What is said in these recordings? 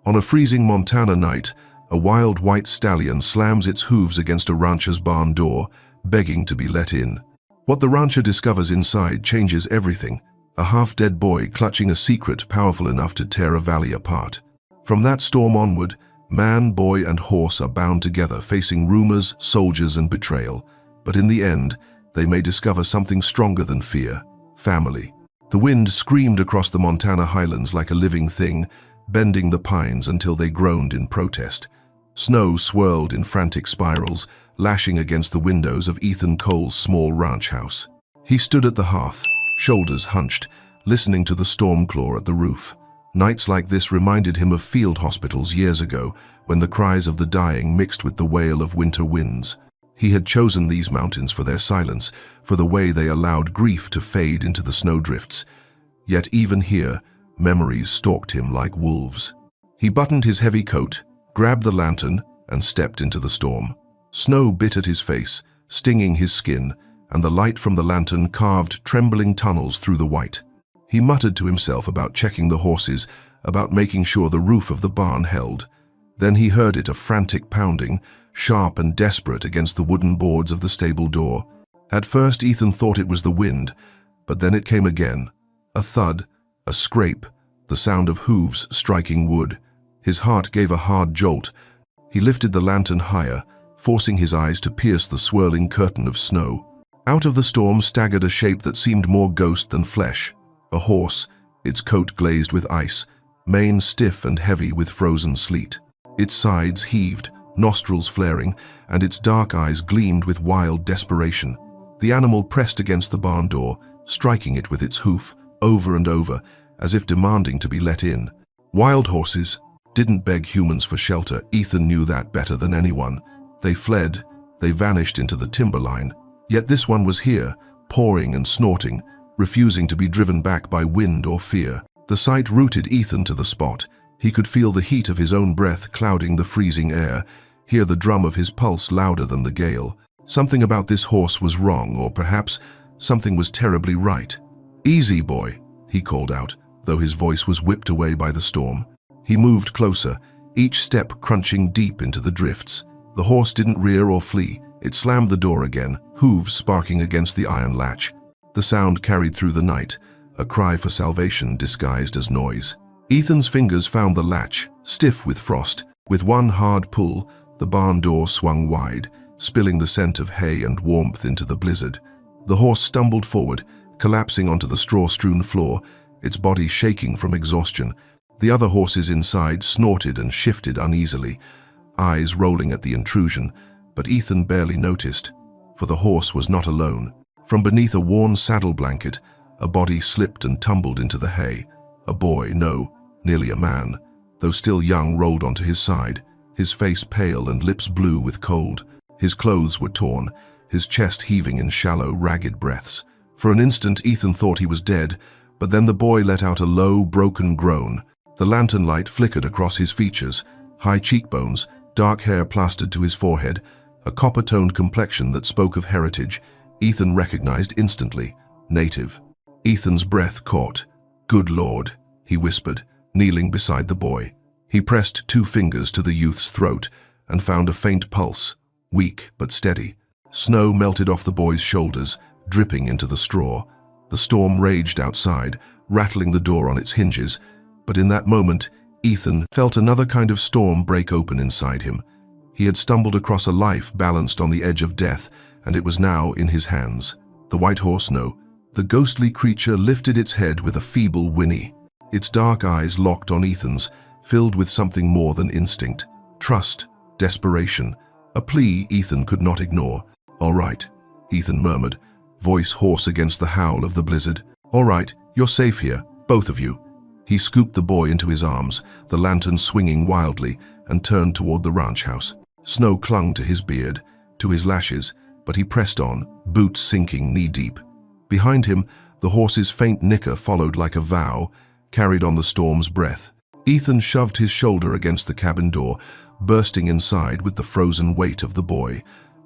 On a freezing Montana night, a wild white stallion slams its hooves against a rancher's barn door, begging to be let in. What the rancher discovers inside changes everything, a half-dead boy clutching a secret powerful enough to tear a valley apart. From that storm onward, man, boy, and horse are bound together, facing rumors, soldiers, and betrayal. But in the end, they may discover something stronger than fear: family. The wind screamed across the Montana highlands like a living thing, bending the pines until they groaned in protest. Snow swirled in frantic spirals, lashing against the windows of Ethan Cole's small ranch house. He stood at the hearth, shoulders hunched, listening to the storm claw at the roof. Nights like this reminded him of field hospitals years ago, when the cries of the dying mixed with the wail of winter winds. He had chosen these mountains for their silence, for the way they allowed grief to fade into the snowdrifts. Yet even here, memories stalked him like wolves. He buttoned his heavy coat, grabbed the lantern, and stepped into the storm. Snow bit at his face, stinging his skin, and the light from the lantern carved trembling tunnels through the white. He muttered to himself about checking the horses, about making sure the roof of the barn held. Then he heard it, a frantic pounding, sharp and desperate against the wooden boards of the stable door. At first Ethan thought it was the wind, but then it came again. A thud, a scrape, the sound of hooves striking wood. His heart gave a hard jolt. He lifted the lantern higher, forcing his eyes to pierce the swirling curtain of snow. Out of the storm staggered a shape that seemed more ghost than flesh. A horse, its coat glazed with ice, mane stiff and heavy with frozen sleet. Its sides heaved, nostrils flaring, and its dark eyes gleamed with wild desperation. The animal pressed against the barn door, striking it with its hoof, over and over, as if demanding to be let in. Wild horses didn't beg humans for shelter. Ethan knew that better than anyone. They fled, they vanished into the timberline. Yet this one was here, pawing and snorting, refusing to be driven back by wind or fear. The sight rooted Ethan to the spot. He could feel the heat of his own breath clouding the freezing air, hear the drum of his pulse louder than the gale. Something about this horse was wrong, or perhaps something was terribly right. "Easy, boy," he called out, though his voice was whipped away by the storm. He moved closer, each step crunching deep into the drifts. The horse didn't rear or flee. It slammed the door again, hooves sparking against the iron latch. The sound carried through the night, a cry for salvation disguised as noise. Ethan's fingers found the latch, stiff with frost. With one hard pull, the barn door swung wide, spilling the scent of hay and warmth into the blizzard. The horse stumbled forward, collapsing onto the straw-strewn floor, its body shaking from exhaustion. The other horses inside snorted and shifted uneasily, eyes rolling at the intrusion, but Ethan barely noticed, for the horse was not alone. From beneath a worn saddle blanket, a body slipped and tumbled into the hay. A boy, no, nearly a man, though still young, rolled onto his side, his face pale and lips blue with cold. His clothes were torn, his chest heaving in shallow, ragged breaths. For an instant, Ethan thought he was dead, but then the boy let out a low, broken groan. The lantern light flickered across his features, high cheekbones, dark hair plastered to his forehead, a copper-toned complexion that spoke of heritage. Ethan recognized instantly. Native. Ethan's breath caught. "Good Lord," he whispered, kneeling beside the boy. He pressed 2 fingers to the youth's throat and found a faint pulse, weak but steady. Snow melted off the boy's shoulders, dripping into the straw. The storm raged outside, rattling the door on its hinges, but in that moment, Ethan felt another kind of storm break open inside him. He had stumbled across a life balanced on the edge of death, and it was now in his hands. The white horse, no. The ghostly creature lifted its head with a feeble whinny. Its dark eyes locked on Ethan's, filled with something more than instinct. Trust, desperation, a plea Ethan could not ignore. "All right," Ethan murmured, voice hoarse against the howl of the blizzard. "All right, you're safe here, both of you." He scooped the boy into his arms, the lantern swinging wildly, and turned toward the ranch house. Snow clung to his beard, to his lashes, but he pressed on, boots sinking knee-deep. Behind him, the horse's faint nicker followed like a vow, carried on the storm's breath. Ethan shoved his shoulder against the cabin door, bursting inside with the frozen weight of the boy.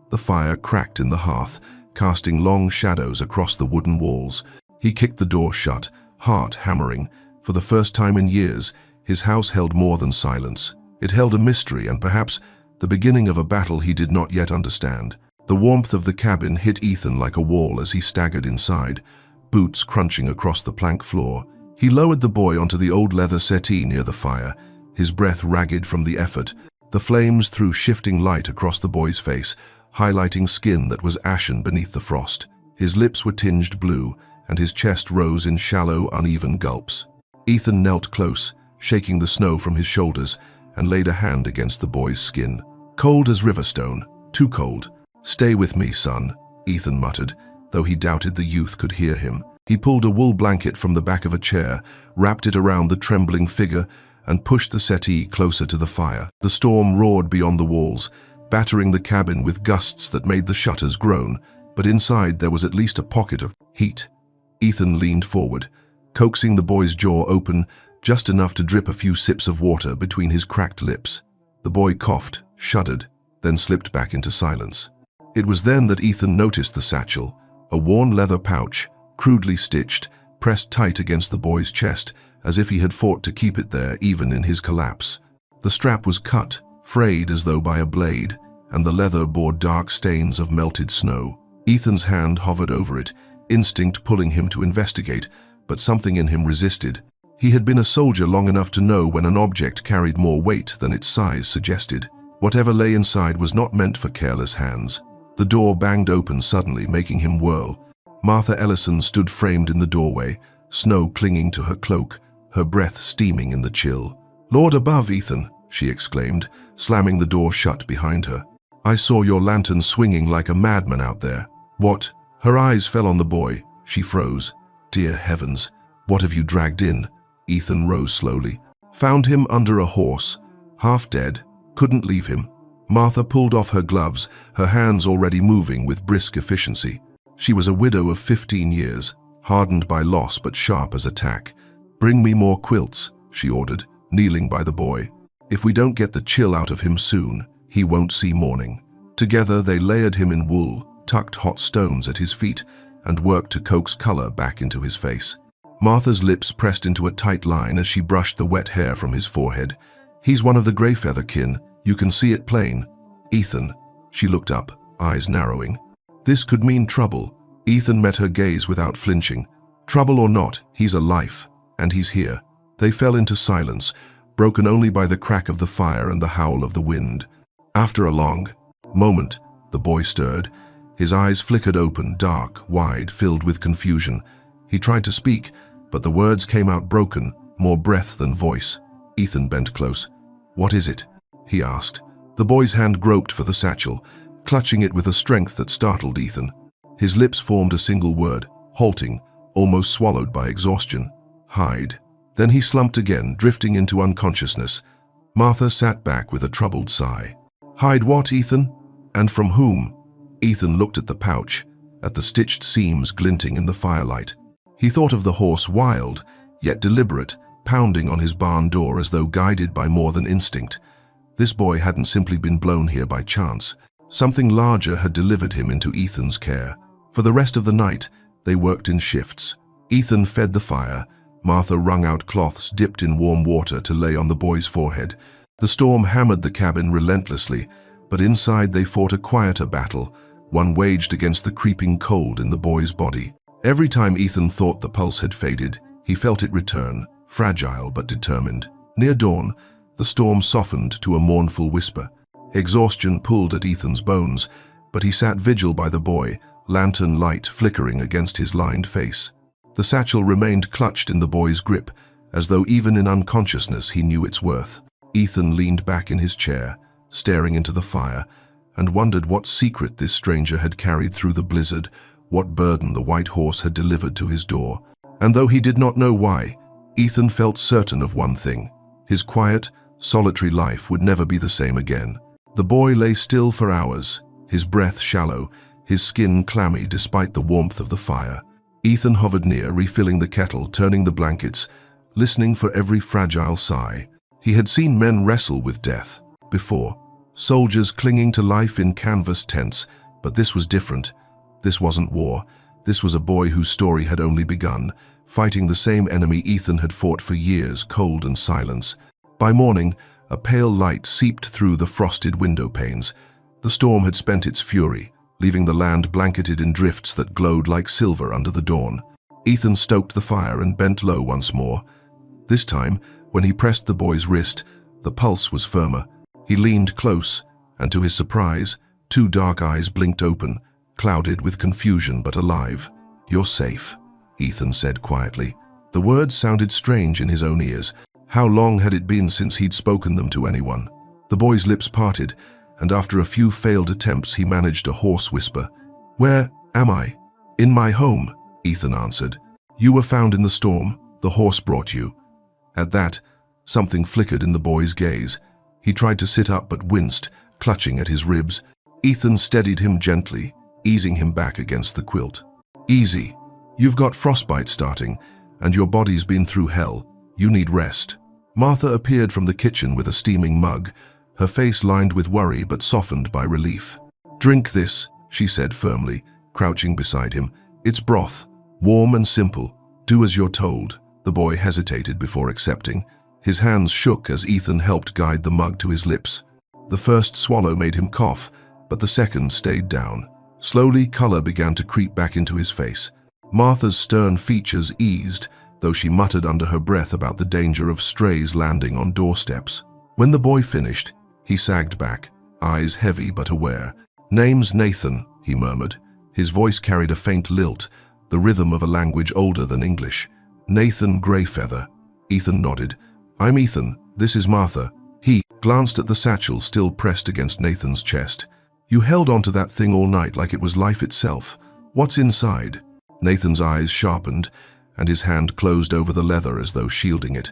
The fire cracked in the hearth, casting long shadows across the wooden walls. He kicked the door shut, heart hammering. For the first time in years, His house held more than silence. It held a mystery and perhaps the beginning of a battle he did not yet understand. The warmth of the cabin hit Ethan like a wall as he staggered inside, boots crunching across the plank floor. He lowered the boy onto the old leather settee near the fire, his breath ragged from the effort. The flames threw shifting light across the boy's face, highlighting skin that was ashen beneath the frost. His lips were tinged blue, and his chest rose in shallow, uneven gulps. Ethan knelt close, shaking the snow from his shoulders, and laid a hand against the boy's skin. Cold as riverstone, too cold. "Stay with me, son," Ethan muttered, though he doubted the youth could hear him. He pulled a wool blanket from the back of a chair, wrapped it around the trembling figure, and pushed the settee closer to the fire. The storm roared beyond the walls, battering the cabin with gusts that made the shutters groan, but inside there was at least a pocket of heat. Ethan leaned forward, coaxing the boy's jaw open, just enough to drip a few sips of water between his cracked lips. The boy coughed, shuddered, then slipped back into silence. It was then that Ethan noticed the satchel, a worn leather pouch, crudely stitched, pressed tight against the boy's chest, as if he had fought to keep it there even in his collapse. The strap was cut, frayed as though by a blade, and the leather bore dark stains of melted snow. Ethan's hand hovered over it, instinct pulling him to investigate, but something in him resisted. He had been a soldier long enough to know when an object carried more weight than its size suggested. Whatever lay inside was not meant for careless hands. The door banged open suddenly, making him whirl. Martha Ellison stood framed in the doorway, snow clinging to her cloak, her breath steaming in the chill. "Lord above, Ethan," she exclaimed, slamming the door shut behind her. "I saw your lantern swinging like a madman out there." "What?" Her eyes fell on the boy. She froze. "Dear heavens, what have you dragged in?" Ethan rose slowly. "Found him under a horse, half dead, couldn't leave him." Martha pulled off her gloves, her hands already moving with brisk efficiency. She was a widow of 15 years, hardened by loss but sharp as a tack. "Bring me more quilts," she ordered, kneeling by the boy. "If we don't get the chill out of him soon, he won't see morning." Together they layered him in wool, tucked hot stones at his feet, and worked to coax color back into his face. Martha's lips pressed into a tight line as she brushed the wet hair from his forehead. "He's one of the Greyfeather kin. You can see it plain." "Ethan." She looked up, eyes narrowing. This could mean trouble. Ethan met her gaze without flinching. "Trouble or not, he's a life, and he's here." They fell into silence, broken only by the crack of the fire and the howl of the wind. After a long moment, the boy stirred. His eyes flickered open, dark, wide, filled with confusion. He tried to speak, but the words came out broken, more breath than voice. Ethan bent close. "What is it?" he asked. The boy's hand groped for the satchel, clutching it with a strength that startled Ethan. His lips formed a single word, halting, almost swallowed by exhaustion. "Hide." Then he slumped again, drifting into unconsciousness. Martha sat back with a troubled sigh. "Hide what, Ethan? And from whom?" Ethan looked at the pouch, at the stitched seams glinting in the firelight. He thought of the horse, wild, yet deliberate, pounding on his barn door as though guided by more than instinct. This boy hadn't simply been blown here by chance. Something larger had delivered him into Ethan's care. For the rest of the night, they worked in shifts. Ethan fed the fire. Martha wrung out cloths dipped in warm water to lay on the boy's forehead. The storm hammered the cabin relentlessly, but inside they fought a quieter battle, one waged against the creeping cold in the boy's body. Every time Ethan thought the pulse had faded, he felt it return, fragile but determined. Near dawn, the storm softened to a mournful whisper. Exhaustion pulled at Ethan's bones, but he sat vigil by the boy, lantern light flickering against his lined face. The satchel remained clutched in the boy's grip, as though even in unconsciousness he knew its worth. Ethan leaned back in his chair, staring into the fire, and wondered what secret this stranger had carried through the blizzard, what burden the white horse had delivered to his door. And though he did not know why, Ethan felt certain of one thing. His quiet, solitary life would never be the same again. The boy lay still for hours, his breath shallow, his skin clammy despite the warmth of the fire. Ethan hovered near, refilling the kettle, turning the blankets, listening for every fragile sigh. He had seen men wrestle with death before, soldiers clinging to life in canvas tents, but this was different. This wasn't war. This was a boy whose story had only begun, fighting the same enemy Ethan had fought for years, cold and silence. By morning, a pale light seeped through the frosted window panes. The storm had spent its fury, leaving the land blanketed in drifts that glowed like silver under the dawn. Ethan stoked the fire and bent low once more. This time, when he pressed the boy's wrist, the pulse was firmer. He leaned close, and to his surprise, two dark eyes blinked open, clouded with confusion but alive. "You're safe," Ethan said quietly. The words sounded strange in his own ears. How long had it been since he'd spoken them to anyone? The boy's lips parted, and after a few failed attempts he managed a hoarse whisper. "Where am I?" "In my home," Ethan answered. "You were found in the storm. The horse brought you." At that, something flickered in the boy's gaze. He tried to sit up but winced, clutching at his ribs. Ethan steadied him gently, easing him back against the quilt. "Easy. You've got frostbite starting, and your body's been through hell. You need rest." Martha appeared from the kitchen with a steaming mug, her face lined with worry but softened by relief. "Drink this," she said firmly, crouching beside him. "It's broth, warm and simple. Do as you're told." The boy hesitated before accepting. His hands shook as Ethan helped guide the mug to his lips. The first swallow made him cough, but the second stayed down. Slowly, color began to creep back into his face. Martha's stern features eased, though she muttered under her breath about the danger of strays landing on doorsteps. When the boy finished, he sagged back, eyes heavy but aware. "Name's Nathan," he murmured. His voice carried a faint lilt, the rhythm of a language older than English. "Nathan Greyfeather." Ethan nodded. "I'm Ethan. This is Martha." He glanced at the satchel still pressed against Nathan's chest. "You held onto that thing all night like it was life itself. What's inside?" Nathan's eyes sharpened, and his hand closed over the leather as though shielding it.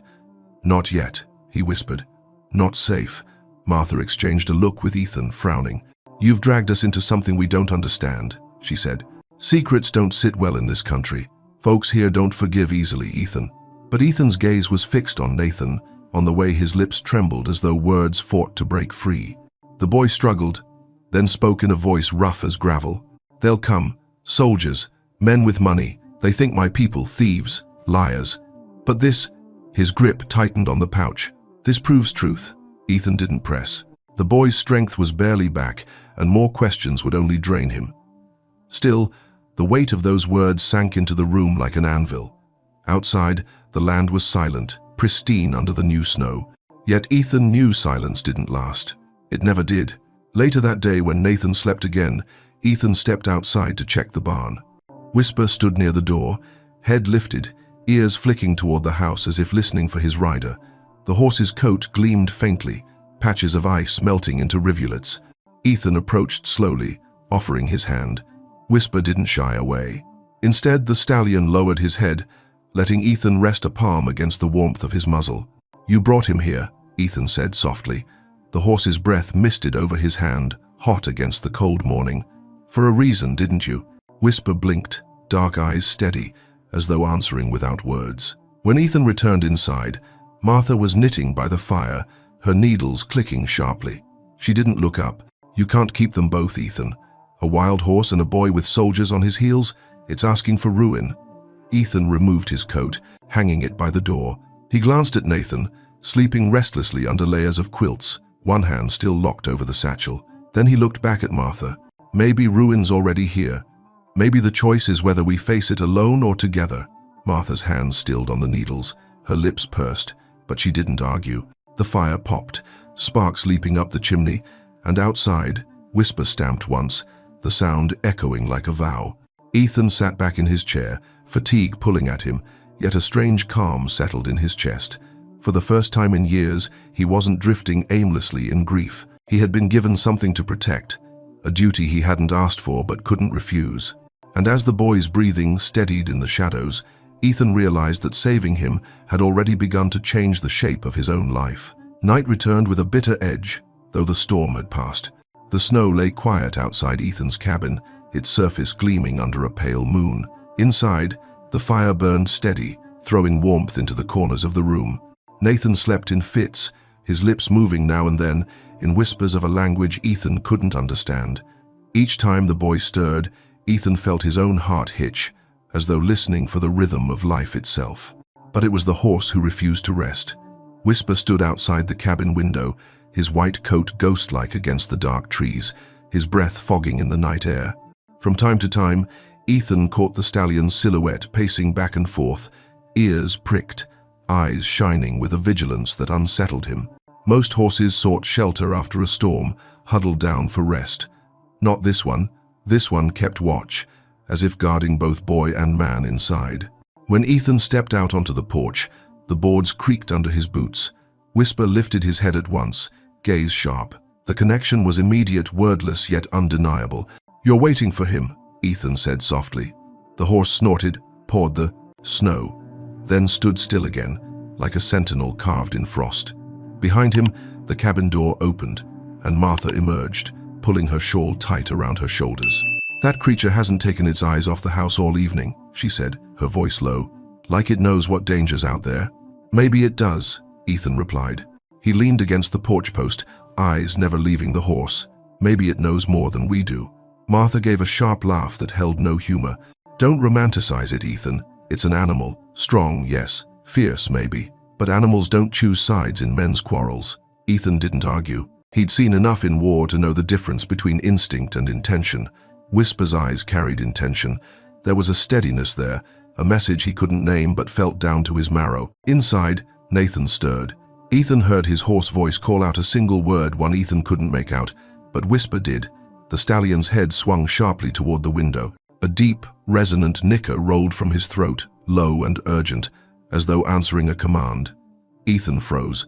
"Not yet," he whispered. "Not safe." Martha exchanged a look with Ethan, frowning. "You've dragged us into something we don't understand," she said. "Secrets don't sit well in this country. Folks here don't forgive easily, Ethan." But Ethan's gaze was fixed on Nathan, on the way his lips trembled as though words fought to break free. The boy struggled, then spoke in a voice rough as gravel. "They'll come. Soldiers. Men with money. They think my people thieves, liars. But this..." His grip tightened on the pouch. "This proves truth." Ethan didn't press. The boy's strength was barely back, and more questions would only drain him. Still, the weight of those words sank into the room like an anvil. Outside, the land was silent, pristine under the new snow. Yet Ethan knew silence didn't last. It never did. Later that day, when Nathan slept again, Ethan stepped outside to check the barn. Whisper stood near the door, head lifted, ears flicking toward the house as if listening for his rider. The horse's coat gleamed faintly, patches of ice melting into rivulets. Ethan approached slowly, offering his hand. Whisper didn't shy away. Instead, the stallion lowered his head, letting Ethan rest a palm against the warmth of his muzzle. "You brought him here," Ethan said softly. The horse's breath misted over his hand, hot against the cold morning. "For a reason, didn't you?" Whisper blinked, dark eyes steady, as though answering without words. When Ethan returned inside, Martha was knitting by the fire, her needles clicking sharply. She didn't look up. "You can't keep them both, Ethan. A wild horse and a boy with soldiers on his heels? It's asking for ruin." Ethan removed his coat, hanging it by the door. He glanced at Nathan, sleeping restlessly under layers of quilts, one hand still locked over the satchel. Then he looked back at Martha. "Maybe ruin's already here. Maybe the choice is whether we face it alone or together." Martha's hands stilled on the needles, her lips pursed, but she didn't argue. The fire popped, sparks leaping up the chimney, and outside, Whisper stamped once, the sound echoing like a vow. Ethan sat back in his chair, fatigue pulling at him, yet a strange calm settled in his chest. For the first time in years, he wasn't drifting aimlessly in grief. He had been given something to protect, a duty he hadn't asked for but couldn't refuse. And as the boy's breathing steadied in the shadows, Ethan realized that saving him had already begun to change the shape of his own life. Night returned with a bitter edge, though the storm had passed. The snow lay quiet outside Ethan's cabin, its surface gleaming under a pale moon. Inside, the fire burned steady, throwing warmth into the corners of the room. Nathan slept in fits, his lips moving now and then, in whispers of a language Ethan couldn't understand. Each time the boy stirred, Ethan felt his own heart hitch, as though listening for the rhythm of life itself. But it was the horse who refused to rest. Whisper stood outside the cabin window, his white coat ghost-like against the dark trees, his breath fogging in the night air. From time to time, Ethan caught the stallion's silhouette pacing back and forth, ears pricked, eyes shining with a vigilance that unsettled him. Most horses sought shelter after a storm, huddled down for rest. Not this one. This one kept watch, as if guarding both boy and man inside. When Ethan stepped out onto the porch, the boards creaked under his boots. Whisper lifted his head at once, gaze sharp. The connection was immediate, wordless, yet undeniable. "You're waiting for him," Ethan said softly. The horse snorted, pawed the snow, then stood still again, like a sentinel carved in frost. Behind him, the cabin door opened, and Martha emerged, pulling her shawl tight around her shoulders. "That creature hasn't taken its eyes off the house all evening," she said, her voice low, "like it knows what danger's out there." "Maybe it does," Ethan replied. He leaned against the porch post, eyes never leaving the horse. "Maybe it knows more than we do." Martha gave a sharp laugh that held no humor. "Don't romanticize it, Ethan. It's an animal. Strong, yes. Fierce, maybe. But animals don't choose sides in men's quarrels." Ethan didn't argue. He'd seen enough in war to know the difference between instinct and intention. Whisper's eyes carried intention. There was a steadiness there, a message he couldn't name but felt down to his marrow. Inside, Nathan stirred. Ethan heard his hoarse voice call out a single word one Ethan couldn't make out, but Whisper did. The stallion's head swung sharply toward the window. A deep, resonant nicker rolled from his throat, low and urgent, as though answering a command. Ethan froze.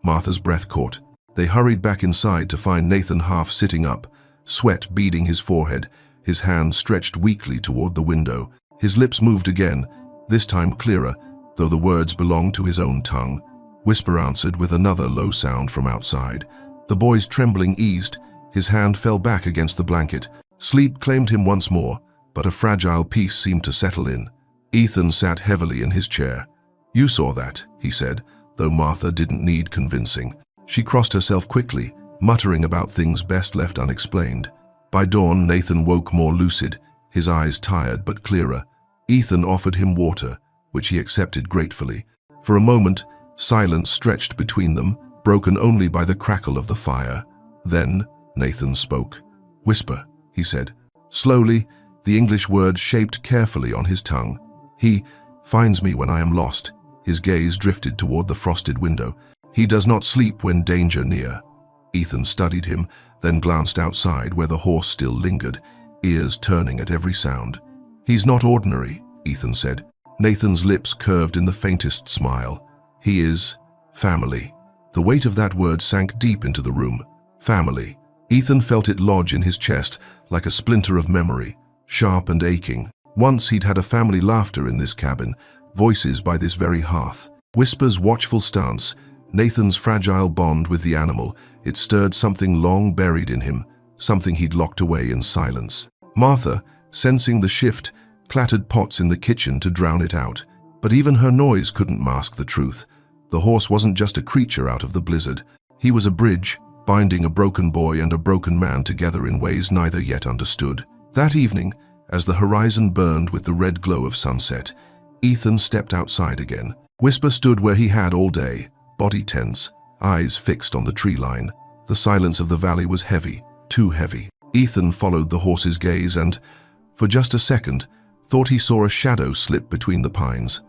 Martha's breath caught. They hurried back inside to find Nathan half sitting up, sweat beading his forehead, his hand stretched weakly toward the window. His lips moved again, this time clearer, though the words belonged to his own tongue. Whisper answered with another low sound from outside. The boy's trembling eased. His hand fell back against the blanket. Sleep claimed him once more, but a fragile peace seemed to settle in. Ethan sat heavily in his chair. "You saw that," he said, though Martha didn't need convincing. She crossed herself quickly, muttering about things best left unexplained. By dawn, Nathan woke more lucid, his eyes tired but clearer. Ethan offered him water, which he accepted gratefully. For a moment, silence stretched between them, broken only by the crackle of the fire. Then Nathan spoke. "Whisper," he said. Slowly, the English word shaped carefully on his tongue. "He finds me when I am lost." His gaze drifted toward the frosted window. "He does not sleep when danger near." Ethan studied him, then glanced outside where the horse still lingered, ears turning at every sound. "He's not ordinary," Ethan said. Nathan's lips curved in the faintest smile. "He is family." The weight of that word sank deep into the room. Family. Ethan felt it lodge in his chest like a splinter of memory, sharp and aching. Once he'd had a family laughter in this cabin, voices by this very hearth. Whisper's watchful stance, Nathan's fragile bond with the animal, it stirred something long buried in him, something he'd locked away in silence. Martha, sensing the shift, clattered pots in the kitchen to drown it out. But even her noise couldn't mask the truth. The horse wasn't just a creature out of the blizzard. He was a bridge, binding a broken boy and a broken man together in ways neither yet understood. That evening, as the horizon burned with the red glow of sunset, Ethan stepped outside again. Whisper stood where he had all day, body tense, eyes fixed on the tree line. The silence of the valley was heavy, too heavy. Ethan followed the horse's gaze and, for just a second, thought he saw a shadow slip between the pines.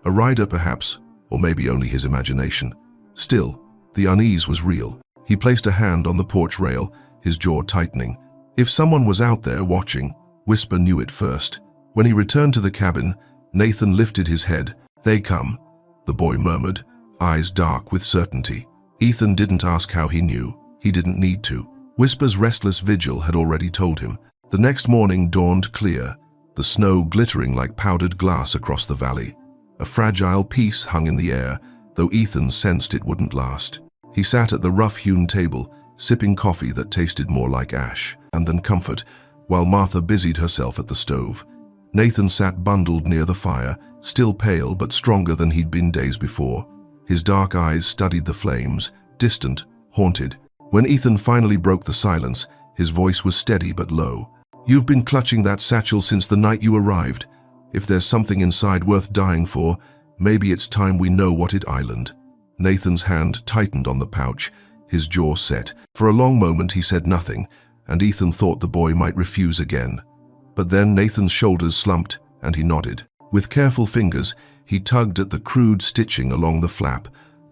A rider perhaps, or maybe only his imagination. Still, the unease was real. He placed a hand on the porch rail, his jaw tightening. If someone was out there watching, Whisper knew it first. When he returned to the cabin, Nathan lifted his head. "They come," the boy murmured, eyes dark with certainty. Ethan didn't ask how he knew. He didn't need to. Whisper's restless vigil had already told him. The next morning dawned clear, the snow glittering like powdered glass across the valley. A fragile peace hung in the air, though Ethan sensed it wouldn't last. He sat at the rough-hewn table, sipping coffee that tasted more like ash than comfort, while Martha busied herself at the stove. Nathan sat bundled near the fire, still pale but stronger than he'd been days before. His dark eyes studied the flames, distant, haunted. When Ethan finally broke the silence, his voice was steady but low. "You've been clutching that satchel since the night you arrived. If there's something inside worth dying for, maybe it's time we know what it island. Nathan's hand tightened on the pouch, his jaw set. For a long moment he said nothing, and Ethan thought the boy might refuse again. But then Nathan's shoulders slumped, and he nodded. With careful fingers, he tugged at the crude stitching along the flap,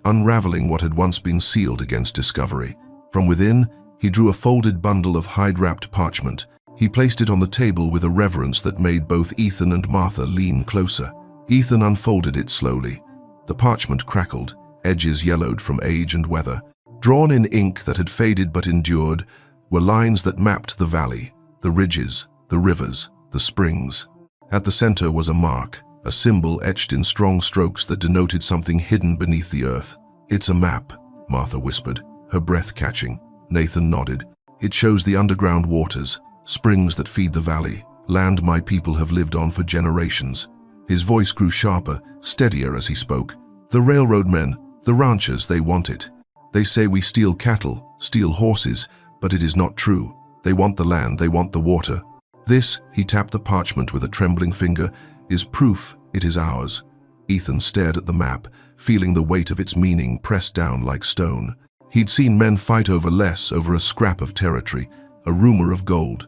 unraveling what had once been sealed against discovery. From within, he drew a folded bundle of hide-wrapped parchment. He placed it on the table with a reverence that made both Ethan and Martha lean closer. Ethan unfolded it slowly. The parchment crackled, edges yellowed from age and weather. Drawn in ink that had faded but endured were lines that mapped the valley, the ridges, the rivers, the springs. At the center was a mark, a symbol etched in strong strokes that denoted something hidden beneath the earth. "It's a map," Martha whispered, her breath catching. Nathan nodded. "It shows the underground waters, springs that feed the valley, land my people have lived on for generations." His voice grew sharper, steadier as he spoke. "The railroad men, the ranchers, they want it. They say we steal cattle, steal horses, but it is not true. They want the land, they want the water. This," he tapped the parchment with a trembling finger, "is proof it is ours." Ethan stared at the map, feeling the weight of its meaning pressed down like stone. He'd seen men fight over less, over a scrap of territory, a rumor of gold.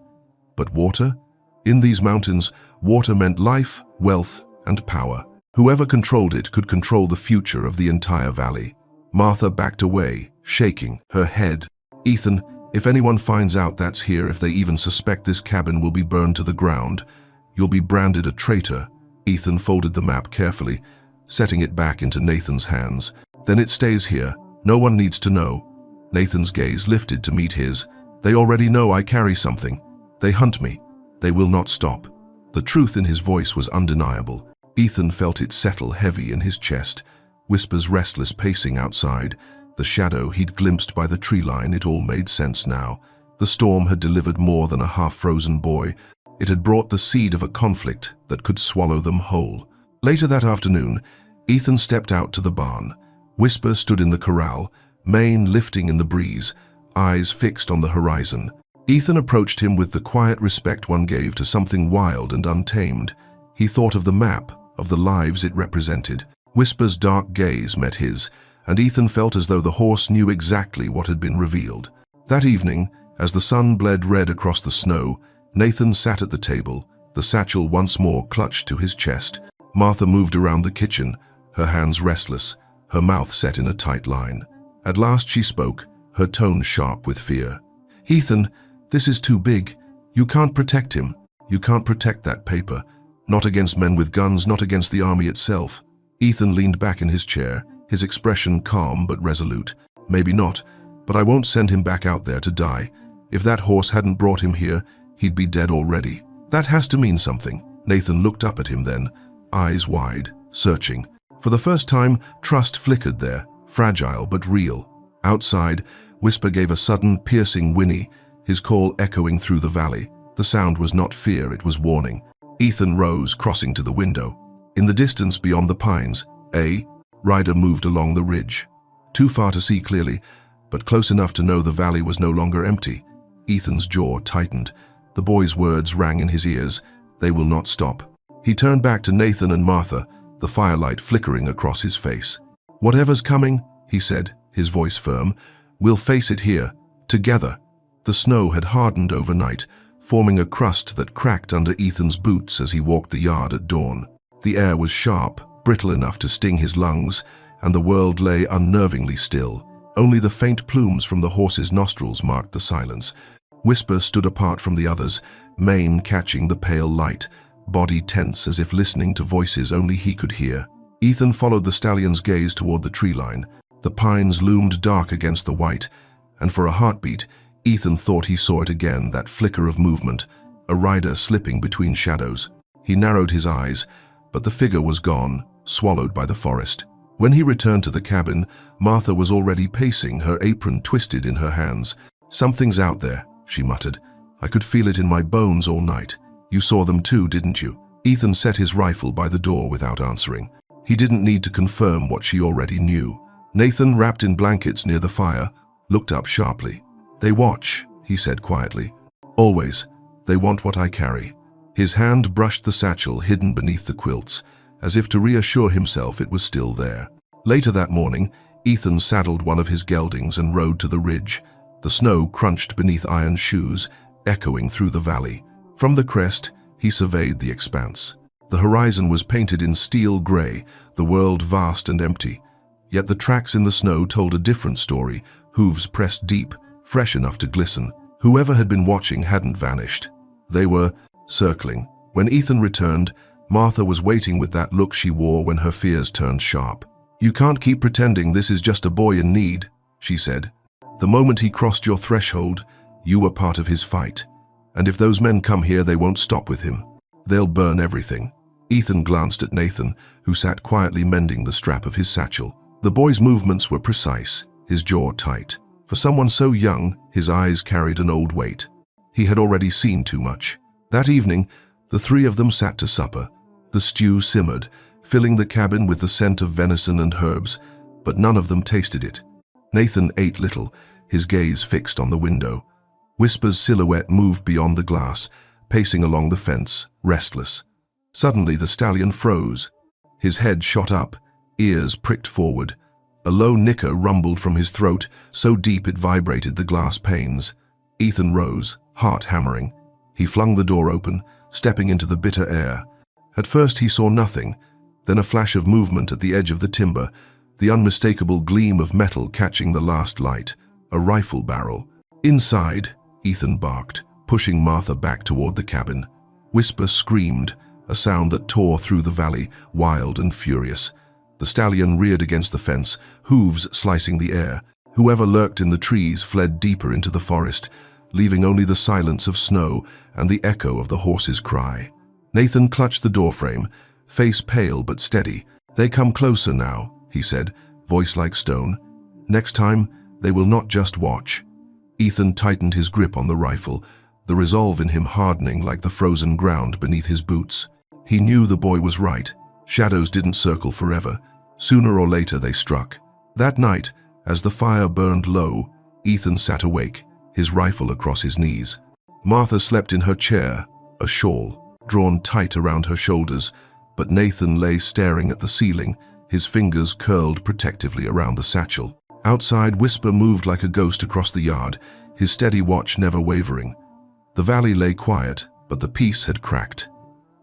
But water? In these mountains, water meant life, wealth, and power. Whoever controlled it could control the future of the entire valley. Martha backed away, shaking, her head. "Ethan, if anyone finds out that's here, if they even suspect this cabin will be burned to the ground, you'll be branded a traitor." Ethan folded the map carefully, setting it back into Nathan's hands. "Then it stays here. No one needs to know." Nathan's gaze lifted to meet his. "They already know I carry something. They hunt me. They will not stop." The truth in his voice was undeniable. Ethan felt it settle heavy in his chest, Whisper's restless pacing outside, the shadow he'd glimpsed by the tree line. It all made sense now. The storm had delivered more than a half-frozen boy. It had brought the seed of a conflict that could swallow them whole. Later that afternoon, Ethan stepped out to the barn. Whisper stood in the corral, mane lifting in the breeze, eyes fixed on the horizon. Ethan approached him with the quiet respect one gave to something wild and untamed. He thought of the map, of the lives it represented. Whisper's dark gaze met his, and Ethan felt as though the horse knew exactly what had been revealed. That evening, as the sun bled red across the snow, Nathan sat at the table, the satchel once more clutched to his chest. Martha moved around the kitchen, her hands restless, her mouth set in a tight line. At last she spoke, her tone sharp with fear. "Ethan, this is too big. You can't protect him. You can't protect that paper. Not against men with guns, not against the army itself." Ethan leaned back in his chair, his expression calm but resolute. "Maybe not, but I won't send him back out there to die. If that horse hadn't brought him here, he'd be dead already. That has to mean something." Nathan looked up at him then, eyes wide, searching. For the first time, trust flickered there, fragile but real. Outside, Whisper gave a sudden, piercing whinny, his call echoing through the valley. The sound was not fear, it was warning. Ethan rose, crossing to the window. In the distance beyond the pines, a rider moved along the ridge. Too far to see clearly, but close enough to know the valley was no longer empty. Ethan's jaw tightened. The boy's words rang in his ears. "They will not stop." He turned back to Nathan and Martha, the firelight flickering across his face. "Whatever's coming," he said, his voice firm, "we'll face it here, together." The snow had hardened overnight, forming a crust that cracked under Ethan's boots as he walked the yard at dawn. The air was sharp, brittle enough to sting his lungs, and the world lay unnervingly still. Only the faint plumes from the horse's nostrils marked the silence. Whisper stood apart from the others, mane catching the pale light, body tense as if listening to voices only he could hear. Ethan followed the stallion's gaze toward the tree line. The pines loomed dark against the white, and for a heartbeat, Ethan thought he saw it again, that flicker of movement, a rider slipping between shadows. He narrowed his eyes, but the figure was gone, swallowed by the forest. When he returned to the cabin, Martha was already pacing, her apron twisted in her hands. "Something's out there," she muttered. "I could feel it in my bones all night. You saw them too, didn't you?" Ethan set his rifle by the door without answering. He didn't need to confirm what she already knew. Nathan, wrapped in blankets near the fire, looked up sharply. "They watch," he said quietly. "Always. They want what I carry." His hand brushed the satchel hidden beneath the quilts, as if to reassure himself it was still there. Later that morning, Ethan saddled one of his geldings and rode to the ridge. The snow crunched beneath iron shoes, echoing through the valley. From the crest, he surveyed the expanse. The horizon was painted in steel gray, the world vast and empty. Yet the tracks in the snow told a different story, hooves pressed deep, fresh enough to glisten. Whoever had been watching hadn't vanished. They were circling. When Ethan returned, Martha was waiting with that look she wore when her fears turned sharp. "You can't keep pretending this is just a boy in need," she said. "The moment he crossed your threshold, you were part of his fight. And if those men come here, they won't stop with him. They'll burn everything." Ethan glanced at Nathan, who sat quietly mending the strap of his satchel. The boy's movements were precise, his jaw tight. For someone so young, his eyes carried an old weight. He had already seen too much. That evening, the three of them sat to supper. The stew simmered, filling the cabin with the scent of venison and herbs, but none of them tasted it. Nathan ate little, his gaze fixed on the window. Whisper's silhouette moved beyond the glass, pacing along the fence, restless. Suddenly the stallion froze. His head shot up, ears pricked forward. A low nicker rumbled from his throat, so deep it vibrated the glass panes. Ethan rose, heart hammering. He flung the door open, stepping into the bitter air. At first he saw nothing, then a flash of movement at the edge of the timber, the unmistakable gleam of metal catching the last light, a rifle barrel. "Inside," Ethan barked, pushing Martha back toward the cabin. Whisper screamed, a sound that tore through the valley, wild and furious. The stallion reared against the fence, hooves slicing the air. Whoever lurked in the trees fled deeper into the forest, leaving only the silence of snow and the echo of the horse's cry. Nathan clutched the doorframe, face pale but steady. "They come closer now," he said, voice like stone. "Next time, they will not just watch." Ethan tightened his grip on the rifle, the resolve in him hardening like the frozen ground beneath his boots. He knew the boy was right. Shadows didn't circle forever. Sooner or later they struck. That night, as the fire burned low, Ethan sat awake, his rifle across his knees. Martha slept in her chair, a shawl drawn tight around her shoulders, but Nathan lay staring at the ceiling, his fingers curled protectively around the satchel. Outside, Whisper moved like a ghost across the yard, his steady watch never wavering. The valley lay quiet, but the peace had cracked.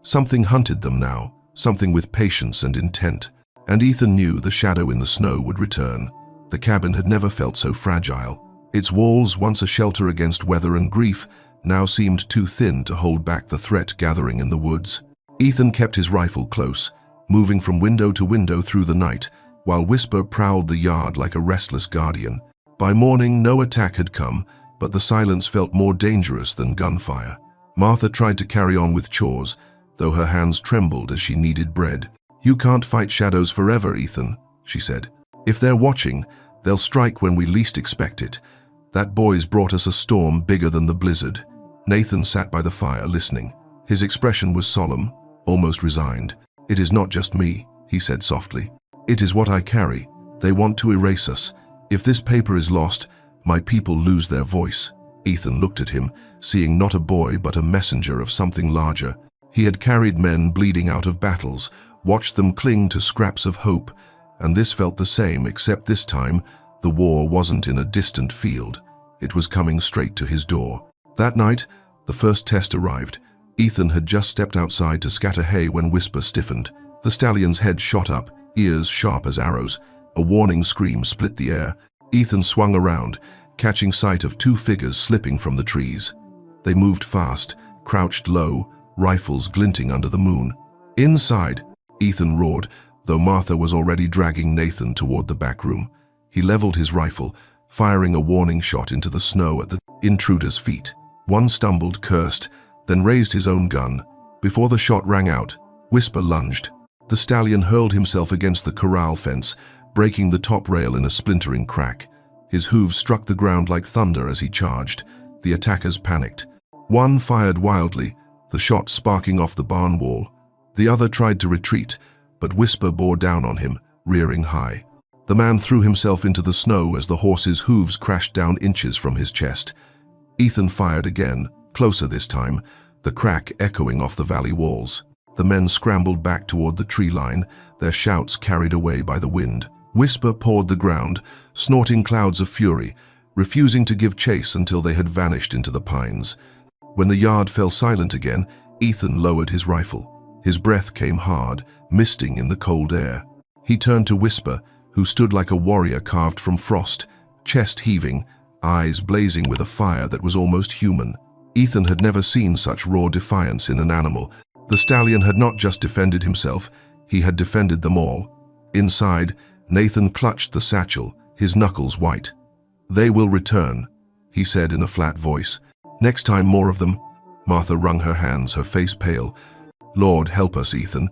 Something hunted them now, something with patience and intent. And Ethan knew the shadow in the snow would return. The cabin had never felt so fragile. Its walls, once a shelter against weather and grief, now seemed too thin to hold back the threat gathering in the woods. Ethan kept his rifle close, moving from window to window through the night, while Whisper prowled the yard like a restless guardian. By morning, no attack had come, but the silence felt more dangerous than gunfire. Martha tried to carry on with chores, though her hands trembled as she kneaded bread. "You can't fight shadows forever, Ethan," she said. "If they're watching, they'll strike when we least expect it. That boy's brought us a storm bigger than the blizzard." Nathan sat by the fire, listening. His expression was solemn, almost resigned. "It is not just me," he said softly. "It is what I carry. They want to erase us. If this paper is lost, my people lose their voice." Ethan looked at him, seeing not a boy but a messenger of something larger. He had carried men bleeding out of battles, watched them cling to scraps of hope, and this felt the same, except this time, the war wasn't in a distant field. It was coming straight to his door. That night, the first test arrived. Ethan had just stepped outside to scatter hay when Whisper stiffened. The stallion's head shot up, ears sharp as arrows. A warning scream split the air. Ethan swung around, catching sight of two figures slipping from the trees. They moved fast, crouched low, rifles glinting under the moon. "Inside!" Ethan roared, though Martha was already dragging Nathan toward the back room. He leveled his rifle, firing a warning shot into the snow at the intruder's feet. One stumbled, cursed, then raised his own gun. Before the shot rang out, Whisper lunged. The stallion hurled himself against the corral fence, breaking the top rail in a splintering crack. His hooves struck the ground like thunder as he charged. The attackers panicked. One fired wildly, the shot sparking off the barn wall. The other tried to retreat, but Whisper bore down on him, rearing high. The man threw himself into the snow as the horse's hooves crashed down inches from his chest. Ethan fired again, closer this time, the crack echoing off the valley walls. The men scrambled back toward the tree line, their shouts carried away by the wind. Whisper pawed the ground, snorting clouds of fury, refusing to give chase until they had vanished into the pines. When the yard fell silent again, Ethan lowered his rifle. His breath came hard, misting in the cold air. He turned to Whisper, who stood like a warrior carved from frost, chest heaving, eyes blazing with a fire that was almost human. Ethan had never seen such raw defiance in an animal. The stallion had not just defended himself, he had defended them all. Inside, Nathan clutched the satchel, his knuckles white. "They will return," he said in a flat voice. "Next time, more of them." Martha wrung her hands, her face pale. "Lord, help us, Ethan.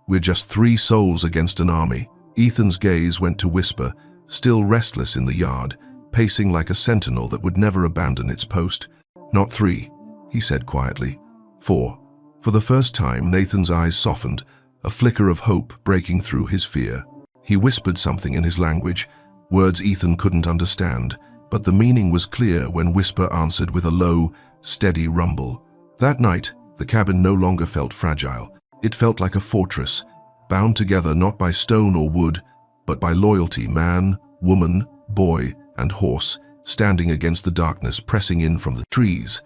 We're just 3 souls against an army." Ethan's gaze went to Whisper, still restless in the yard, pacing like a sentinel that would never abandon its post. "Not 3, he said quietly. 4. For the first time, Nathan's eyes softened, a flicker of hope breaking through his fear. He whispered something in his language, words Ethan couldn't understand, but the meaning was clear when Whisper answered with a low, steady rumble. That night, the cabin no longer felt fragile. It felt like a fortress, bound together not by stone or wood, but by loyalty, man, woman, boy, and horse, standing against the darkness pressing in from the trees.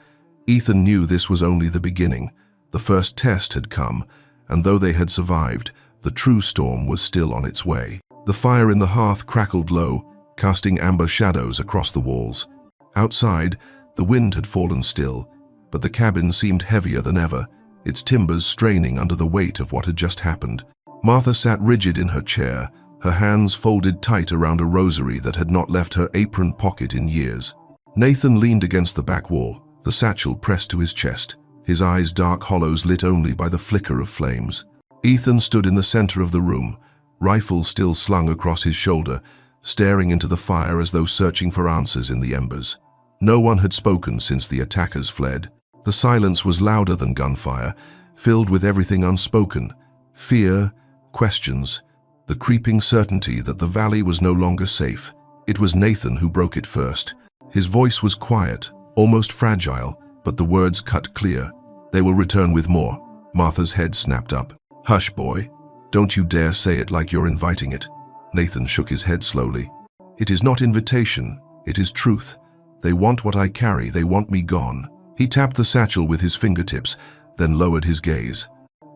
Ethan knew this was only the beginning. The first test had come, and though they had survived, the true storm was still on its way. The fire in the hearth crackled low, casting amber shadows across the walls. Outside, the wind had fallen still, but the cabin seemed heavier than ever, its timbers straining under the weight of what had just happened. Martha sat rigid in her chair, her hands folded tight around a rosary that had not left her apron pocket in years. Nathan leaned against the back wall, the satchel pressed to his chest, his eyes dark hollows lit only by the flicker of flames. Ethan stood in the center of the room, rifle still slung across his shoulder, staring into the fire as though searching for answers in the embers. No one had spoken since the attackers fled. The silence was louder than gunfire, filled with everything unspoken: fear, questions, the creeping certainty that the valley was no longer safe. It was Nathan who broke it first. His voice was quiet, almost fragile, but the words cut clear. "They will return with more." Martha's head snapped up. "Hush, boy. Don't you dare say it like you're inviting it." Nathan shook his head slowly. "It is not invitation, it is truth. They want what I carry, they want me gone." He tapped the satchel with his fingertips, then lowered his gaze.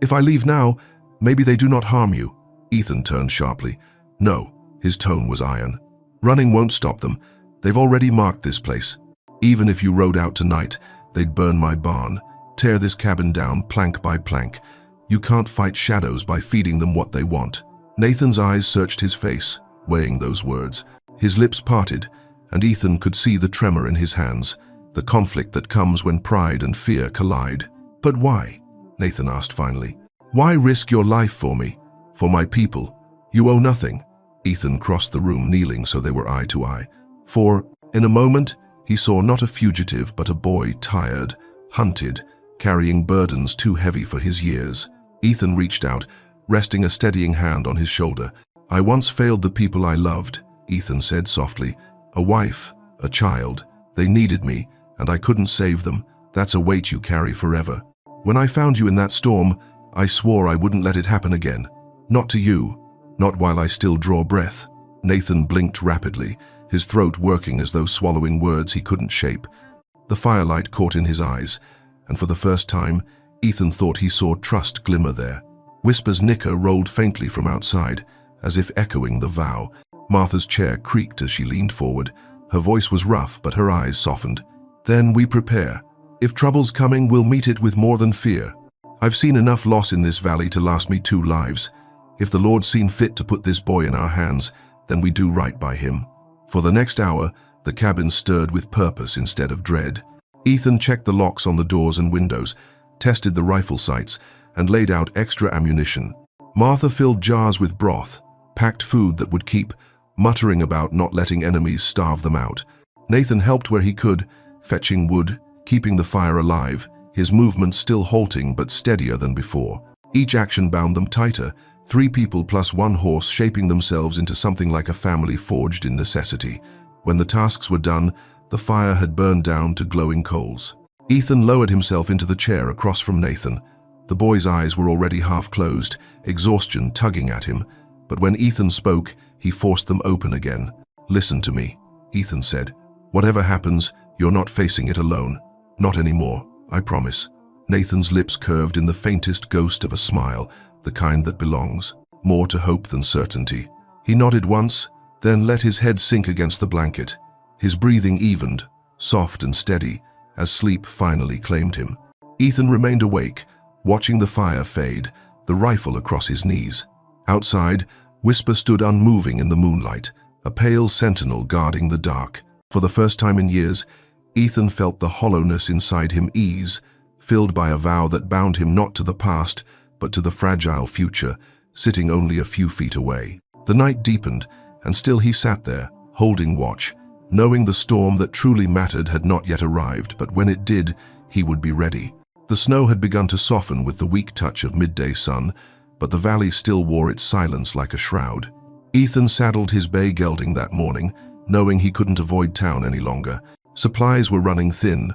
"If I leave now, maybe they do not harm you." Ethan turned sharply. "No," his tone was iron. "Running won't stop them. They've already marked this place. Even if you rode out tonight, they'd burn my barn, tear this cabin down plank by plank. You can't fight shadows by feeding them what they want." Nathan's eyes searched his face, weighing those words. His lips parted, and Ethan could see the tremor in his hands, the conflict that comes when pride and fear collide. "But why?" Nathan asked finally. "Why risk your life for me? For my people? You owe nothing." Ethan crossed the room, kneeling so they were eye to eye. For, in a moment, he saw not a fugitive but a boy tired, hunted, carrying burdens too heavy for his years. Ethan reached out, resting a steadying hand on his shoulder. "I once failed the people I loved," Ethan said softly. "A wife, a child. They needed me, and I couldn't save them. That's a weight you carry forever. When I found you in that storm, I swore I wouldn't let it happen again. Not to you. Not while I still draw breath." Nathan blinked rapidly, his throat working as though swallowing words he couldn't shape. The firelight caught in his eyes, and for the first time, Ethan thought he saw trust glimmer there. Whisper's knicker rolled faintly from outside, as if echoing the vow. Martha's chair creaked as she leaned forward. Her voice was rough, but her eyes softened. "Then we prepare. If trouble's coming, we'll meet it with more than fear. I've seen enough loss in this valley to last me 2 lives. If the Lord's seen fit to put this boy in our hands, then we do right by him." For the next hour, the cabin stirred with purpose instead of dread. Ethan checked the locks on the doors and windows, tested the rifle sights, and laid out extra ammunition. Martha filled jars with broth, packed food that would keep, muttering about not letting enemies starve them out. Nathan helped where he could, fetching wood, keeping the fire alive, his movements still halting but steadier than before. Each action bound them tighter, 3 people plus 1 horse shaping themselves into something like a family forged in necessity. When the tasks were done, the fire had burned down to glowing coals. Ethan lowered himself into the chair across from Nathan. The boy's eyes were already half closed, exhaustion tugging at him, but when Ethan spoke, he forced them open again. "Listen to me," Ethan said. "Whatever happens, you're not facing it alone. Not anymore, I promise." Nathan's lips curved in the faintest ghost of a smile, the kind that belongs more to hope than certainty. He nodded once, then let his head sink against the blanket. His breathing evened, soft and steady, as sleep finally claimed him. Ethan remained awake, watching the fire fade, the rifle across his knees. Outside, Whisper stood unmoving in the moonlight, a pale sentinel guarding the dark. For the first time in years, Ethan felt the hollowness inside him ease, filled by a vow that bound him not to the past, but to the fragile future, sitting only a few feet away. The night deepened, and still he sat there, holding watch, knowing the storm that truly mattered had not yet arrived, but when it did, he would be ready. The snow had begun to soften with the weak touch of midday sun, but the valley still wore its silence like a shroud. Ethan saddled his bay gelding that morning, knowing he couldn't avoid town any longer. Supplies were running thin,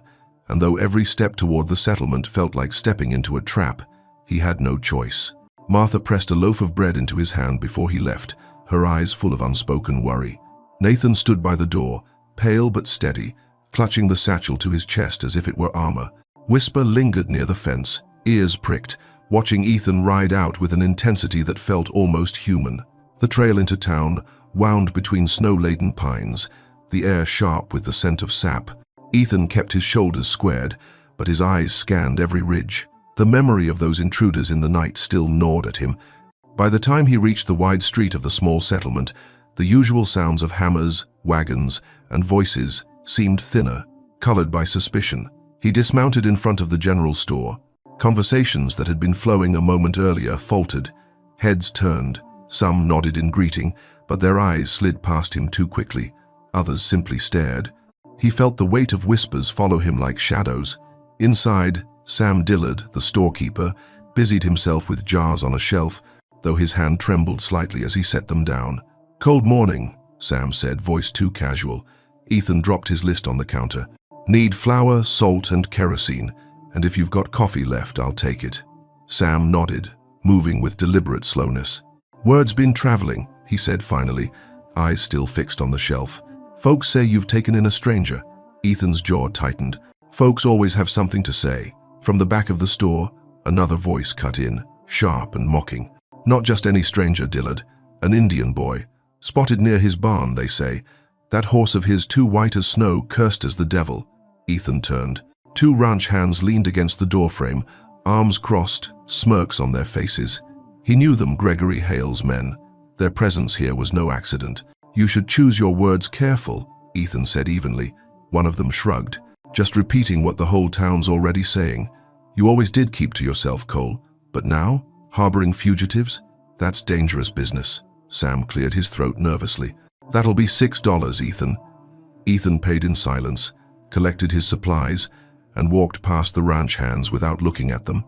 and though every step toward the settlement felt like stepping into a trap, he had no choice. Martha pressed a loaf of bread into his hand before he left, her eyes full of unspoken worry. Nathan stood by the door, pale but steady, clutching the satchel to his chest as if it were armor. Whisper lingered near the fence, ears pricked, watching Ethan ride out with an intensity that felt almost human. The trail into town wound between snow-laden pines, the air sharp with the scent of sap. Ethan kept his shoulders squared, but his eyes scanned every ridge. The memory of those intruders in the night still gnawed at him. By the time he reached the wide street of the small settlement, the usual sounds of hammers, wagons, and voices seemed thinner, colored by suspicion. He dismounted in front of the general store. Conversations that had been flowing a moment earlier faltered. Heads turned. Some nodded in greeting, but their eyes slid past him too quickly. Others simply stared. He felt the weight of whispers follow him like shadows. Inside, Sam Dillard, the storekeeper, busied himself with jars on a shelf, though his hand trembled slightly as he set them down. "Cold morning," Sam said, voice too casual. Ethan dropped his list on the counter. "Need flour, salt, and kerosene, and if you've got coffee left, I'll take it." Sam nodded, moving with deliberate slowness. "Word's been traveling," he said finally, eyes still fixed on the shelf. "Folks say you've taken in a stranger." Ethan's jaw tightened. Folks always have something to say. From the back of the store, another voice cut in, sharp and mocking. "Not just any stranger, Dillard. An Indian boy. Spotted near his barn, they say. That horse of his, too white as snow, cursed as the devil." Ethan turned. Two ranch hands leaned against the doorframe, arms crossed, smirks on their faces. He knew them, Gregory Hale's men. Their presence here was no accident. "You should choose your words careful," Ethan said evenly. One of them shrugged, "Just repeating what the whole town's already saying. You always did keep to yourself, Cole. But now, harboring fugitives? That's dangerous business." Sam cleared his throat nervously. "That'll be $6, Ethan." Ethan paid in silence, collected his supplies, and walked past the ranch hands without looking at them.